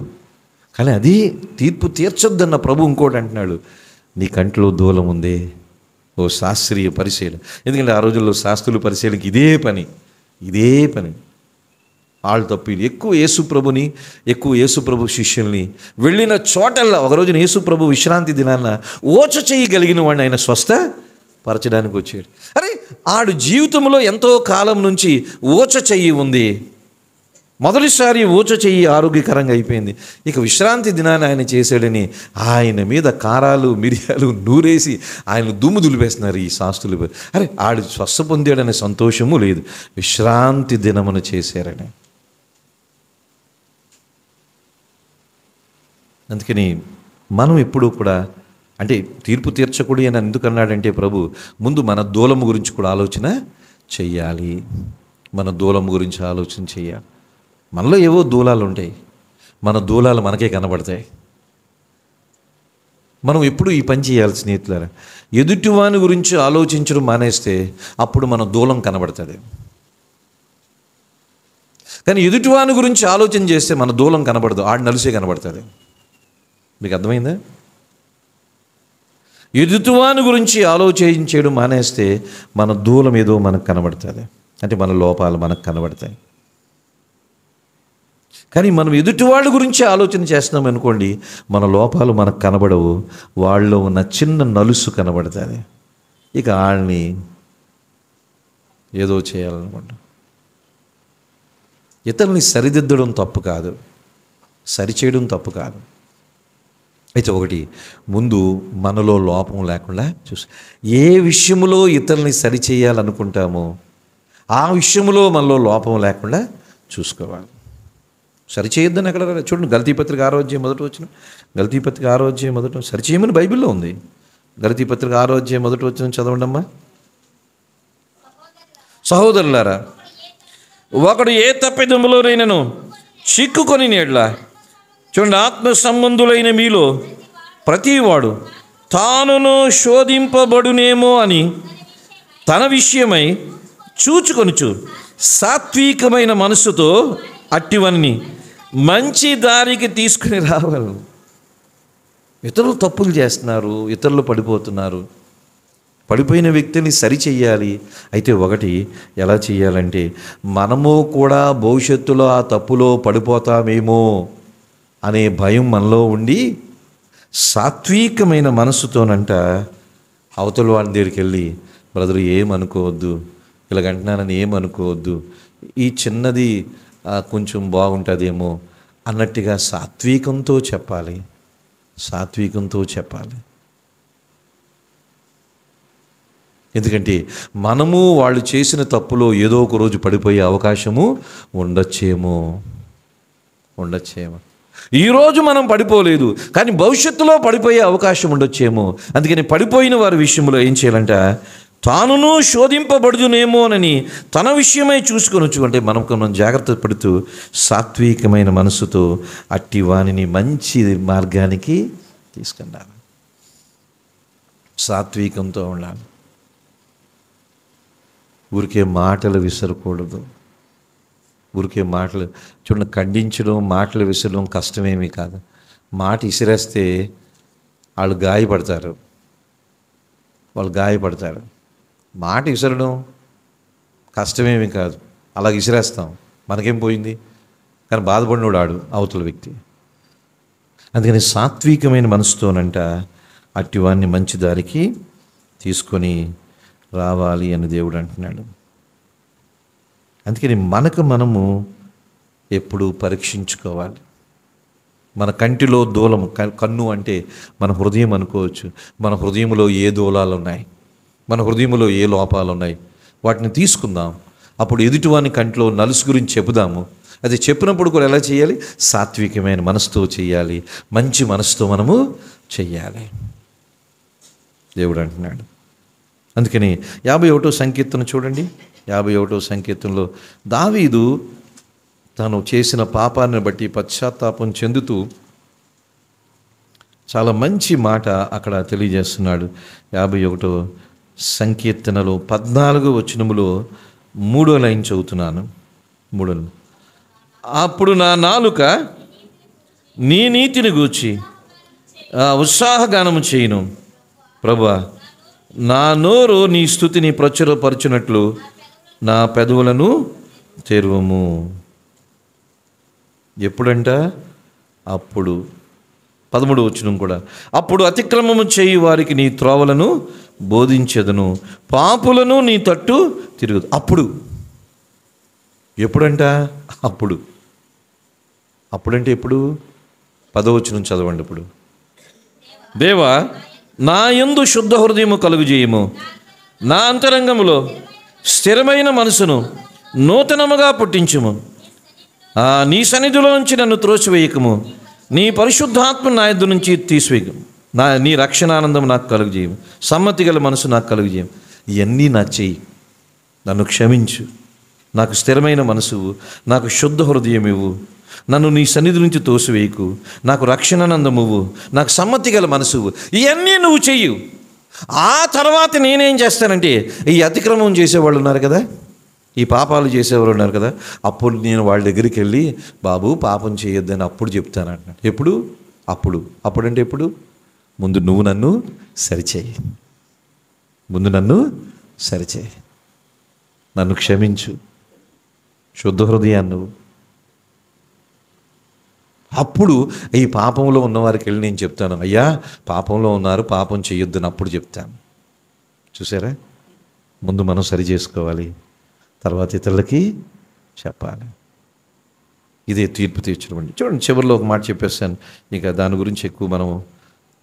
కానీ అది తీర్పు తీర్చొద్దు అన్న ప్రభు ఇంకోటి అంటున్నాడు, నీ కంట్లో దూలం ఉంది. ఓ శాస్త్రీయ పరిశీలన. ఎందుకంటే ఆ రోజుల్లో శాస్త్రుల పరిశీలనకి ఇదే పని. వాళ్ళు తప్పు. ఎక్కువ యేసుప్రభు శిష్యుల్ని వెళ్ళిన చోటల్లా ఒక రోజున యేసుప్రభు విశ్రాంతి దినాన్న ఓచ చేయగలిగిన వాడిని ఆయన స్వస్థపరచడానికి వచ్చాడు. అరే, ఆడు జీవితంలో ఎంతో కాలం నుంచి ఓచ చెయ్యి ఉంది. మొదటిసారి ఓచ చెయ్యి ఆరోగ్యకరంగా అయిపోయింది. ఇక విశ్రాంతి దినాన్ని ఆయన చేశాడని ఆయన మీద కారాలు మిరియాలు నూరేసి ఆయన దుమ్ము దులిపేస్తున్నారు ఈ శాస్త్రులు. అరే, ఆడు స్వస్థ పొందాడనే సంతోషము లేదు, విశ్రాంతి దినమును చేశారని. అందుకని మనం ఎప్పుడూ కూడా, అంటే తీర్పు తీర్చకూడదు అని ఎందుకన్నాడంటే ప్రభు, ముందు మన దూలము గురించి కూడా ఆలోచన చెయ్యాలి. మన దూలము గురించి ఆలోచన చెయ్యాలి. మనలో ఏవో దూలాలు ఉంటాయి, మన దూలాలు మనకే కనబడతాయి. మనం ఎప్పుడు ఈ పని చేయాలి స్నేహితులారా, ఎదుటివాని గురించి ఆలోచించడం మానేస్తే అప్పుడు మన దూలం కనబడుతుంది. కానీ ఎదుటివాని గురించి ఆలోచన చేస్తే మన దూలం కనబడదు, ఆడు నలుసే కనబడుతుంది. మీకు అర్థమైందా? ఎదుటివాని గురించి ఆలోచించడం మానేస్తే మన దూలం ఏదో మనకు కనబడుతుంది, అంటే మన లోపాలు మనకు కనబడతాయి. కానీ మనం ఎదుటివాళ్ళ గురించి ఆలోచన చేస్తున్నాం అనుకోండి, మన లోపాలు మనకు కనబడవు, వాళ్ళలో ఉన్న చిన్న నలుసు కనబడుతుంది. ఇక వాళ్ళని ఏదో చేయాలనుకుంటాం. ఇతరుల్ని సరిదిద్దడం తప్పు కాదు, సరిచేయడం తప్పు కాదు. అయితే ఒకటి, ముందు మనలో లోపం లేకుండా ఏ విషయంలో ఇతరుల్ని సరిచేయాలనుకుంటామో ఆ విషయంలో మనలో లోపం లేకుండా చూసుకోవాలి. సరిచేయొద్దని ఎక్కడ చూడండి, గలతీపత్రిక 6వ అధ్యాయం మొదట వచ్చిన, గలతీపత్రిక 6వ అధ్యాయం మొదట సరిచేయమని బైబిల్లో ఉంది. గలతీపత్రిక 6వ అధ్యాయం మొదట వచ్చిన చదవండి అమ్మా. సహోదరులారా, ఒకడు ఏ తప్పిదములోనైనను చిక్కుకొని నేడ్లా, చూడండి, ఆత్మ సంబంధులైన మీలో ప్రతివాడు తానును శోధింపబడునేమో అని తన విషయమై చూచుకొనుచు సాత్వికమైన మనస్సుతో అట్టివన్నీ మంచి దారికి తీసుకుని రావాలి. ఇతరులు తప్పులు చేస్తున్నారు, ఇతరులు పడిపోతున్నారు, పడిపోయిన వ్యక్తిని సరి చెయ్యాలి. అయితే ఒకటి, ఎలా చెయ్యాలంటే, మనము కూడా భవిష్యత్తులో ఆ తప్పులో పడిపోతామేమో అనే భయం మనలో ఉండి సాత్వికమైన మనస్సుతోనంట అవతల వాళ్ళ దగ్గరికి వెళ్ళి, బ్రదరు ఏమనుకోవద్దు, ఇలాగంటున్నానని ఏమనుకోవద్దు, ఈ చిన్నది కొంచెం బాగుంటుందేమో అన్నట్టుగా సాత్వికంతో చెప్పాలి. ఎందుకంటే మనము వాళ్ళు చేసిన తప్పులో ఏదో ఒక రోజు పడిపోయే అవకాశము ఉండొచ్చేమో. ఈరోజు మనం పడిపోలేదు, కానీ భవిష్యత్తులో పడిపోయే అవకాశం ఉండొచ్చేమో. అందుకని పడిపోయిన వారి విషయంలో ఏం చేయాలంట, తానును శోధింపబడుదునేమోనని తన విషయమై చూసుకొనొచ్చు. అంటే మనం జాగ్రత్త పడుతూ సాత్వికమైన మనసుతో అట్టి వానిని మంచి మార్గానికి తీసుకెళ్ళాలి. సాత్వికంతో ఉండాలి. ఊరికే మాటలు విసరకూడదు. ఊరికే మాటలు చూడండి, ఖండించడం, మాటలు విసరడం కష్టమేమీ కాదు. మాట విసిరేస్తే వాళ్ళు గాయపడతారు. మాట విసరడం కష్టమేమీ కాదు, అలా విసిరేస్తాం, మనకేం పోయింది. కానీ బాధపడినోడు ఆడు అవతల వ్యక్తి. అందుకని సాత్వికమైన మనసుతోనంట అట్టివాన్ని మంచి దారికి తీసుకొని రావాలి అని దేవుడు అంటున్నాడు. అందుకని మనము ఎప్పుడు పరీక్షించుకోవాలి. మన కంటిలో దూలము, కన్ను అంటే మన హృదయం అనుకోవచ్చు. మన హృదయంలో ఏ దూలాలు ఉన్నాయి, మన హృదయంలో ఏ లోపాలు ఉన్నాయి, వాటిని తీసుకుందాం. అప్పుడు ఎదుటివాని కంట్లో నలుసు గురించి చెబుదాము. అది చెప్పినప్పుడు కూడా ఎలా చేయాలి, సాత్వికమైన మనసుతో చేయాలి, మంచి మనసుతో మనము చెయ్యాలి దేవుడు అంటున్నాడు. అందుకని 51వ సంకీర్తన చూడండి. 51వ సంకీర్తనలో దావీదు తాను చేసిన పాపాన్ని బట్టి పశ్చాత్తాపం చెందుతూ చాలా మంచి మాట అక్కడ తెలియజేస్తున్నాడు. 51 సంకీర్తనలో 14 వచనములో 3వ లైన్ చదువుతున్నాను. 3 అప్పుడు నా నాలుక నీ నీతిని గూర్చి ఉత్సాహగానము చేయును. ప్రభువా, నా నోరు నీ స్తుతిని ప్రచురపరచునట్లు నా పెదవులను తెరువము. ఎప్పుడంట? అప్పుడు 13వ వచనం కూడా, అప్పుడు అతిక్రమము చేయి వారికి నీ త్రోవలను బోధించెదను, పాపులను నీ తట్టు తిరుగుదు. అప్పుడు ఎప్పుడంట? అప్పుడు. అప్పుడంటే ఎప్పుడు? 10వ వచనం చదవండి. ఇప్పుడు దేవా, నా యందు శుద్ధ హృదయము కలుగుజేయము, నా అంతరంగములో స్థిరమైన మనసును నూతనముగా పుట్టించుము. నీ సన్నిధిలోంచి నన్ను త్రోసివేయకము, నీ పరిశుద్ధాత్మ నా యొద్ద నుంచి తీసివేయకము. నీ రక్షణానందం నాకు కలుగుజేయము, సమ్మతి గల మనసు నాకు కలుగుజేయము. ఇవన్నీ నా చెయ్యి, నన్ను క్షమించు, నాకు స్థిరమైన మనసు, నాకు శుద్ధ హృదయం ఇవ్వు, నన్ను నీ సన్నిధి నుంచి తోసివేయకు, నాకు రక్షణానందమువు, నాకు సమ్మతి గల మనసు. ఇవన్నీ నువ్వు చెయ్యు. ఆ తర్వాత నేనేం చేస్తానంటే, ఈ అతిక్రమం చేసేవాళ్ళు ఉన్నారు కదా, ఈ పాపాలు చేసేవారు ఉన్నారు కదా, అప్పుడు నేను వాళ్ళ దగ్గరికి వెళ్ళి బాబు పాపం చేయొద్దని అప్పుడు చెప్తాను అంటున్నాడు. ఎప్పుడు? అప్పుడంటే ఎప్పుడు? ముందు నువ్వు నన్ను సరిచేయి, నన్ను క్షమించు, శుద్ధ హృదయాన్ని. అప్పుడు ఈ పాపంలో ఉన్నవారికి వెళ్ళి నేను చెప్తాను, అయ్యా పాపంలో ఉన్నారు, పాపం చేయొద్దని అప్పుడు చెప్తాను. చూసారా? ముందు మనం సరి చేసుకోవాలి, తర్వాత ఇతరులకి చెప్పాలి. ఇదే తీర్పు తీర్చడం అండి. చూడండి, చివరిలో ఒక మాట చెప్పేస్తాను, ఇక దాని గురించి ఎక్కువ మనం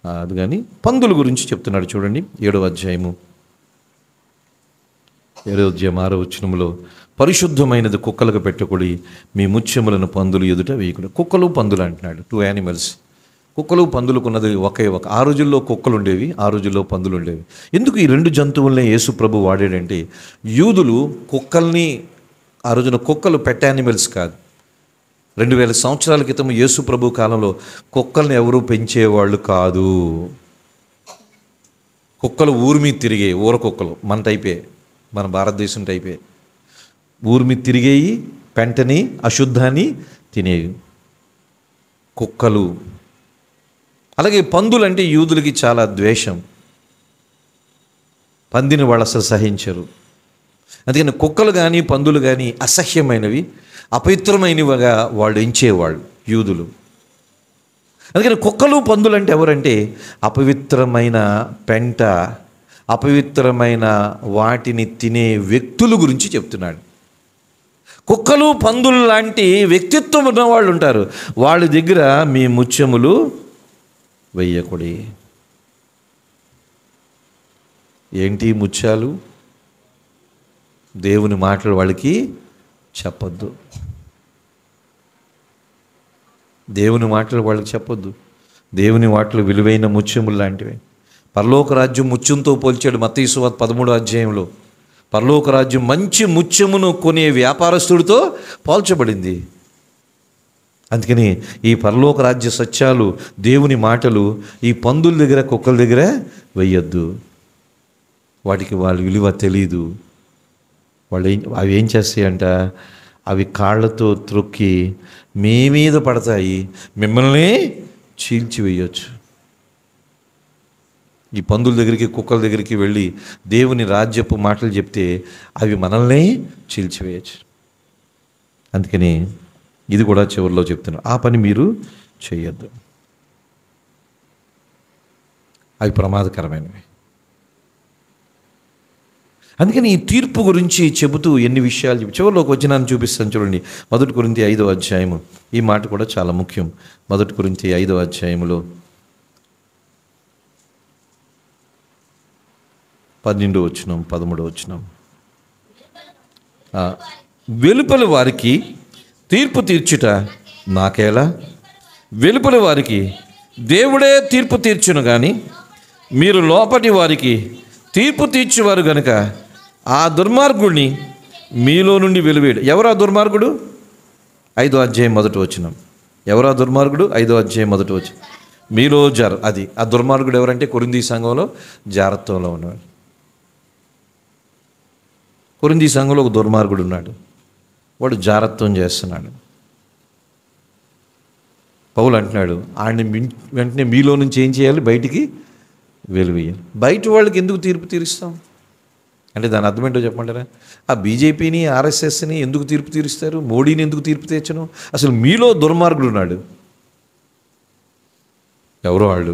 అది కానీ పందుల గురించి చెప్తున్నాడు. చూడండి 7వ అధ్యాయము 6వ వచనములో, పరిశుద్ధమైనది కుక్కలకు పెట్టకుడి, మీ ముత్యములను పందులు ఎదుట వేయకుడి. కుక్కలు పందులు అంటున్నాడు, 2 యానిమల్స్. కుక్కలు పందులకు ఉన్నది ఒకే ఒక. ఆ రోజుల్లో కుక్కలు ఉండేవి, ఆ రోజుల్లో పందులు ఉండేవి. ఎందుకు ఈ 2 జంతువులనే యేసు ప్రభు వాడాడంటే, యూదులు కుక్కల్ని, ఆ రోజున కుక్కలు పెట్ యానిమల్స్ కాదు. 2000 సంవత్సరాల క్రితం యేసు ప్రభు కాలంలో కుక్కల్ని ఎవరూ పెంచేవాళ్ళు కాదు. కుక్కలు ఊరి మీద తిరిగే ఊర కుక్కలు, మన టైపే, మన భారతదేశం టైపే. ఊరి మీద తిరిగేయి, పెంటని అశుద్ధాన్ని తినేవి కుక్కలు. అలాగే పందులు అంటే యూదులకి చాలా ద్వేషం, పందిని వాళ్ళు అసలు సహించరు. అందుకని కుక్కలు కానీ పందులు కానీ అసహ్యమైనవి, అపవిత్రమైనవిగా వాళ్ళు ఎంచేవాళ్ళు యూదులు. అందుకని కుక్కలు పందులు అంటే ఎవరంటే అపవిత్రమైన పెంట, అపవిత్రమైన వాటిని తినే వ్యక్తుల గురించి చెప్తున్నాడు. కుక్కలు పందులు లాంటి వ్యక్తిత్వం ఉన్న వాళ్ళు ఉంటారు, వాళ్ళ దగ్గర మీ ముత్యములు వెయ్యకుడి. ఏంటి ముత్యాలు? దేవుని మాటలు వాళ్ళకి చెప్పొద్దు, దేవుని మాటలు వాళ్ళకి చెప్పొద్దు. దేవుని మాటలు విలువైన ముత్యములు లాంటివి. పరలోక రాజ్యం ముత్యంతో పోల్చాడు మత్తయి సువార్త 13వ అధ్యాయంలో. పరలోక రాజ్యం మంచి ముత్యమును కొనే వ్యాపారస్తుడితో పోల్చబడింది. అందుకని ఈ పరలోక రాజ్య సత్యాలు, దేవుని మాటలు ఈ పందుల దగ్గర కుక్కల దగ్గర వెయ్యొద్దు. వాటికి వాళ్ళ విలువ తెలీదు. అవి ఏం చేస్తాయంట, అవి కాళ్ళతో త్రొక్కి మీ మీద పడతాయి, మిమ్మల్ని చీల్చివేయచ్చు. ఈ పందుల దగ్గరికి కుక్కల దగ్గరికి వెళ్ళి దేవుని రాజ్యపు మాటలు చెప్తే అవి మనల్ని చీల్చివేయచ్చు. అందుకని ఇది కూడా చివరిలో చెప్తున్నారు, ఆ పని మీరు చేయొద్దు, అవి ప్రమాదకరమైనవి. అందుకని ఈ తీర్పు గురించి చెబుతూ ఎన్ని విషయాలు చివరిలోకి వచ్చినాన్ని చూపిస్తాను. చూడండి 1 కొరింథీ 5వ అధ్యాయము. ఈ మాట కూడా చాలా ముఖ్యం. 1 కొరింథీ 5వ అధ్యాయములో 12వ వచనం 13వ వచనం, వెలుపలి వారికి తీర్పు తీర్చుట నాకేలా, వెలుపలి వారికి దేవుడే తీర్పు తీర్చును కానీ మీరు లోపటి వారికి తీర్పు తీర్చేవారు గనుక ఆ దుర్మార్గుడిని మీలో నుండి వెలివేయడు. ఎవరు ఆ దుర్మార్గుడు? 5వ అధ్యాయం 1వ వచనం. ఎవరు ఆ దుర్మార్గుడు? 5వ అధ్యాయం 1వ వచనం. మీలో అది ఆ దుర్మార్గుడు ఎవరంటే కొరింథీ సంఘంలో జారత్వంలో ఉన్నాడు. కొరింథీ సంఘంలో ఒక దుర్మార్గుడు ఉన్నాడు. వాడు జారత్వం చేస్తున్నాడు. పౌలు అంటున్నాడు, ఆయన్ని వెంటనే మీలో నుంచి ఏం చేయాలి? బయటికి వెలువేయాలి. బయట వాళ్ళకి ఎందుకు తీర్పు తీరుస్తాం అంటే దాని అర్థం ఏంటో చెప్పమంటారా? ఆ బీజేపీని, ఆర్ఎస్ఎస్ని ఎందుకు తీర్పు తీరుస్తారు? మోడీని ఎందుకు తీర్పు తీర్చను? అసలు మీలో దుర్మార్గుడు ఉన్నాడు. ఎవరో వాళ్ళు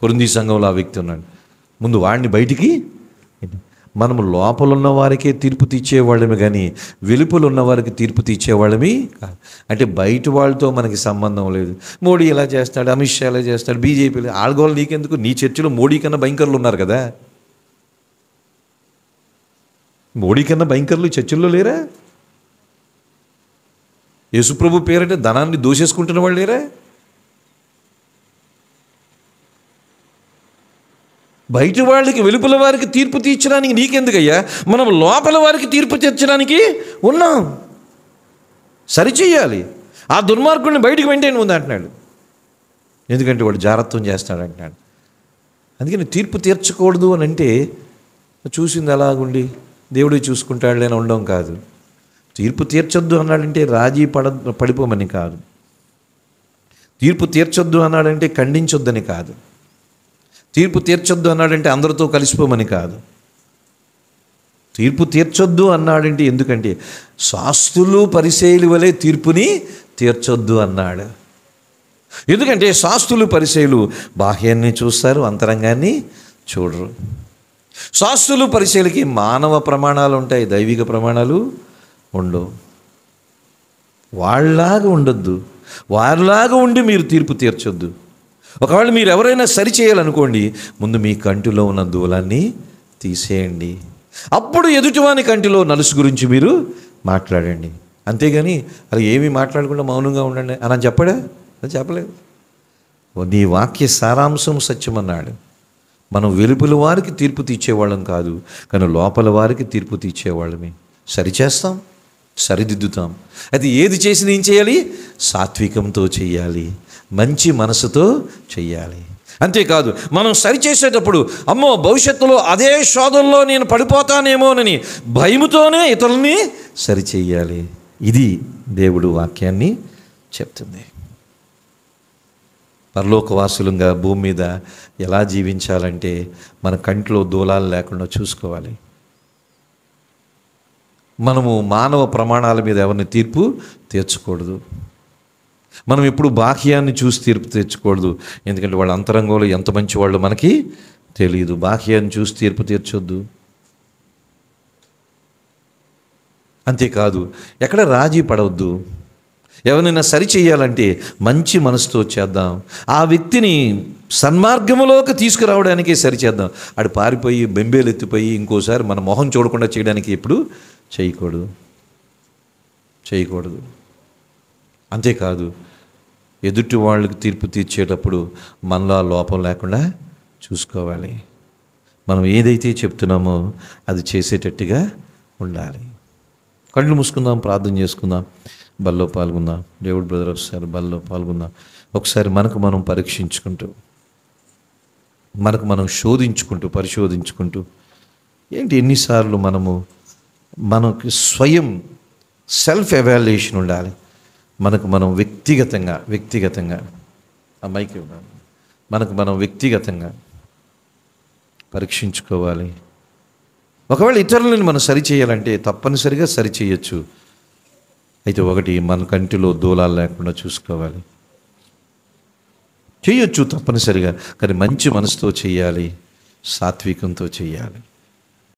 కొరింథీ సంఘంలో ఆ వ్యక్తి ఉన్నాడు. ముందు వాడిని బయటికి. మనము లోపల ఉన్న వారికే తీర్పు తీర్చేవాళ్ళమే కానీ వెలుపల ఉన్న వారికి తీర్పు తీర్చేవాళ్ళమి కాదు. అంటే బయట వాళ్ళతో మనకి సంబంధం లేదు. మోడీ ఇలా చేస్తాడు, అమిత్ షా ఇలా చేస్తాడు, బీజేపీ ఆల్గోలు నీకెందుకు? నీ చర్చిలో మోడీ కన్నా భయంకరులు ఉన్నారు కదా. మోడీ కన్నా భయంకరులు చర్చిల్లో లేరా? యేసుప్రభు పేరంటే ధనాన్ని దోషేసుకుంటున్న వాళ్ళు లేరా? బయట వాళ్ళకి వెలుపల వారికి తీర్పు తీర్చడానికి నీకెందుకయ్యా? మనం లోపల వారికి తీర్పు తీర్చడానికి ఉన్నాం. సరిచేయాలి. ఆ దుర్మార్గుడిని బయటికి వెంటనే ఉంది అంటున్నాడు. ఎందుకంటే వాడు జారత్వం చేస్తాడు అంటున్నాడు. అందుకని తీర్పు తీర్చకూడదు అని అంటే చూసింది అలాగుండి దేవుడే చూసుకుంటాడులే అని ఉండడం కాదు. తీర్పు తీర్చొద్దు అన్నాడంటే రాజీ పడిపోమని కాదు. తీర్పు తీర్చొద్దు అన్నాడంటే ఖండించొద్దని కాదు. తీర్పు తీర్చొద్దు అన్నాడంటే అందరితో కలిసిపోమని కాదు. తీర్పు తీర్చొద్దు అన్నాడంటే ఎందుకంటే శాస్త్రులు పరిసయ్యుల వలె తీర్పుని తీర్చొద్దు అన్నాడు. ఎందుకంటే శాస్త్రులు పరిసయ్యులు బాహ్యాన్ని చూస్తారు, అంతరంగాన్ని చూడరు. శాస్త్రులు పరిసయ్యులకి మానవ ప్రమాణాలు ఉంటాయి, దైవిక ప్రమాణాలు ఉండవు. వాళ్ళలాగా ఉండొద్దు. వారిలాగా ఉండి మీరు తీర్పు తీర్చొద్దు. ఒకవేళ మీరు ఎవరైనా సరి చేయాలనుకోండి, ముందు మీ కంటిలో ఉన్న దూలాన్ని తీసేయండి. అప్పుడు ఎదుటివాని కంటిలో నలుసు గురించి మీరు మాట్లాడండి. అంతేగాని అది ఏమీ మాట్లాడకుండా మౌనంగా ఉండండి అని చెప్పడా? అది చెప్పలేదు. నీ వాక్య సారాంశం సత్యమన్నాడు. మనం వెలుపల వారికి తీర్పు తీర్చేవాళ్ళం కాదు, కానీ లోపల వారికి తీర్పు తీర్చేవాళ్ళమే. సరిచేస్తాం, సరిదిద్దుతాం. అది ఏది చేసి ఏం చేయాలి? సాత్వికంతో చేయాలి, మంచి మనసుతో చెయ్యాలి. అంతేకాదు మనం సరిచేసేటప్పుడు అమ్మో భవిష్యత్తులో అదే శోధనలో నేను పడిపోతానేమోనని భయముతోనే ఇతరులని సరిచేయాలి. ఇది దేవుడు వాక్యాన్ని చెప్తుంది. పరలోకవాసులంగా భూమి మీద ఎలా జీవించాలంటే మన కంట్లో దూలాలు లేకుండా చూసుకోవాలి. మనము మానవ ప్రమాణాల మీద ఎవరిని తీర్పు తీర్చకూడదు. మనం ఎప్పుడు బాహ్యాన్ని చూసి తీర్పు తెచ్చకూడదు. ఎందుకంటే వాళ్ళ అంతరంగంలో ఎంత మంచి వాళ్ళు మనకి తెలియదు. బాహ్యాన్ని చూసి తీర్పు తీర్చొద్దు. అంతేకాదు ఎక్కడ రాజీ పడవద్దు. ఎవరైనా సరి చేయాలంటే మంచి మనసుతో చేద్దాం. ఆ వ్యక్తిని సన్మార్గంలోకి తీసుకురావడానికే సరిచేద్దాం. ఆడు పారిపోయి బెంబేలు ఎత్తిపోయి ఇంకోసారి మన మొహం చూడకుండా చేయడానికి ఎప్పుడు చేయకూడదు. అంతేకాదు ఎదుటి వాళ్ళకి తీర్పు తీర్చేటప్పుడు మనలో లోపం లేకుండా చూసుకోవాలి. మనం ఏదైతే చెప్తున్నామో అది చేసేటట్టుగా ఉండాలి. కళ్ళు మూసుకుందాం, ప్రార్థన చేసుకుందాం, బల్లో పాల్గొందాం. దేవుడు బ్రదర్ ఒకసారి బల్లో పాల్గొందాం. ఒకసారి మనకు మనం పరీక్షించుకుంటూ, మనకు మనం పరిశోధించుకుంటూ ఏంటి ఎన్నిసార్లు మనకి స్వయం సెల్ఫ్ ఎవాల్యుయేషన్ ఉండాలి. మనకు మనం వ్యక్తిగతంగా ఆ మైక్ ఇవ్వాలి. మనకు మనం వ్యక్తిగతంగా పరీక్షించుకోవాలి. ఒకవేళ ఇతరులను మనం సరిచేయాలంటే తప్పనిసరిగా సరిచేయచ్చు. అయితే ఒకటి, మన కంటిలో దూలాలు లేకుండా చూసుకోవాలి. చేయొచ్చు తప్పనిసరిగా, కానీ మంచి మనసుతో చేయాలి, సాత్వికంతో చేయాలి.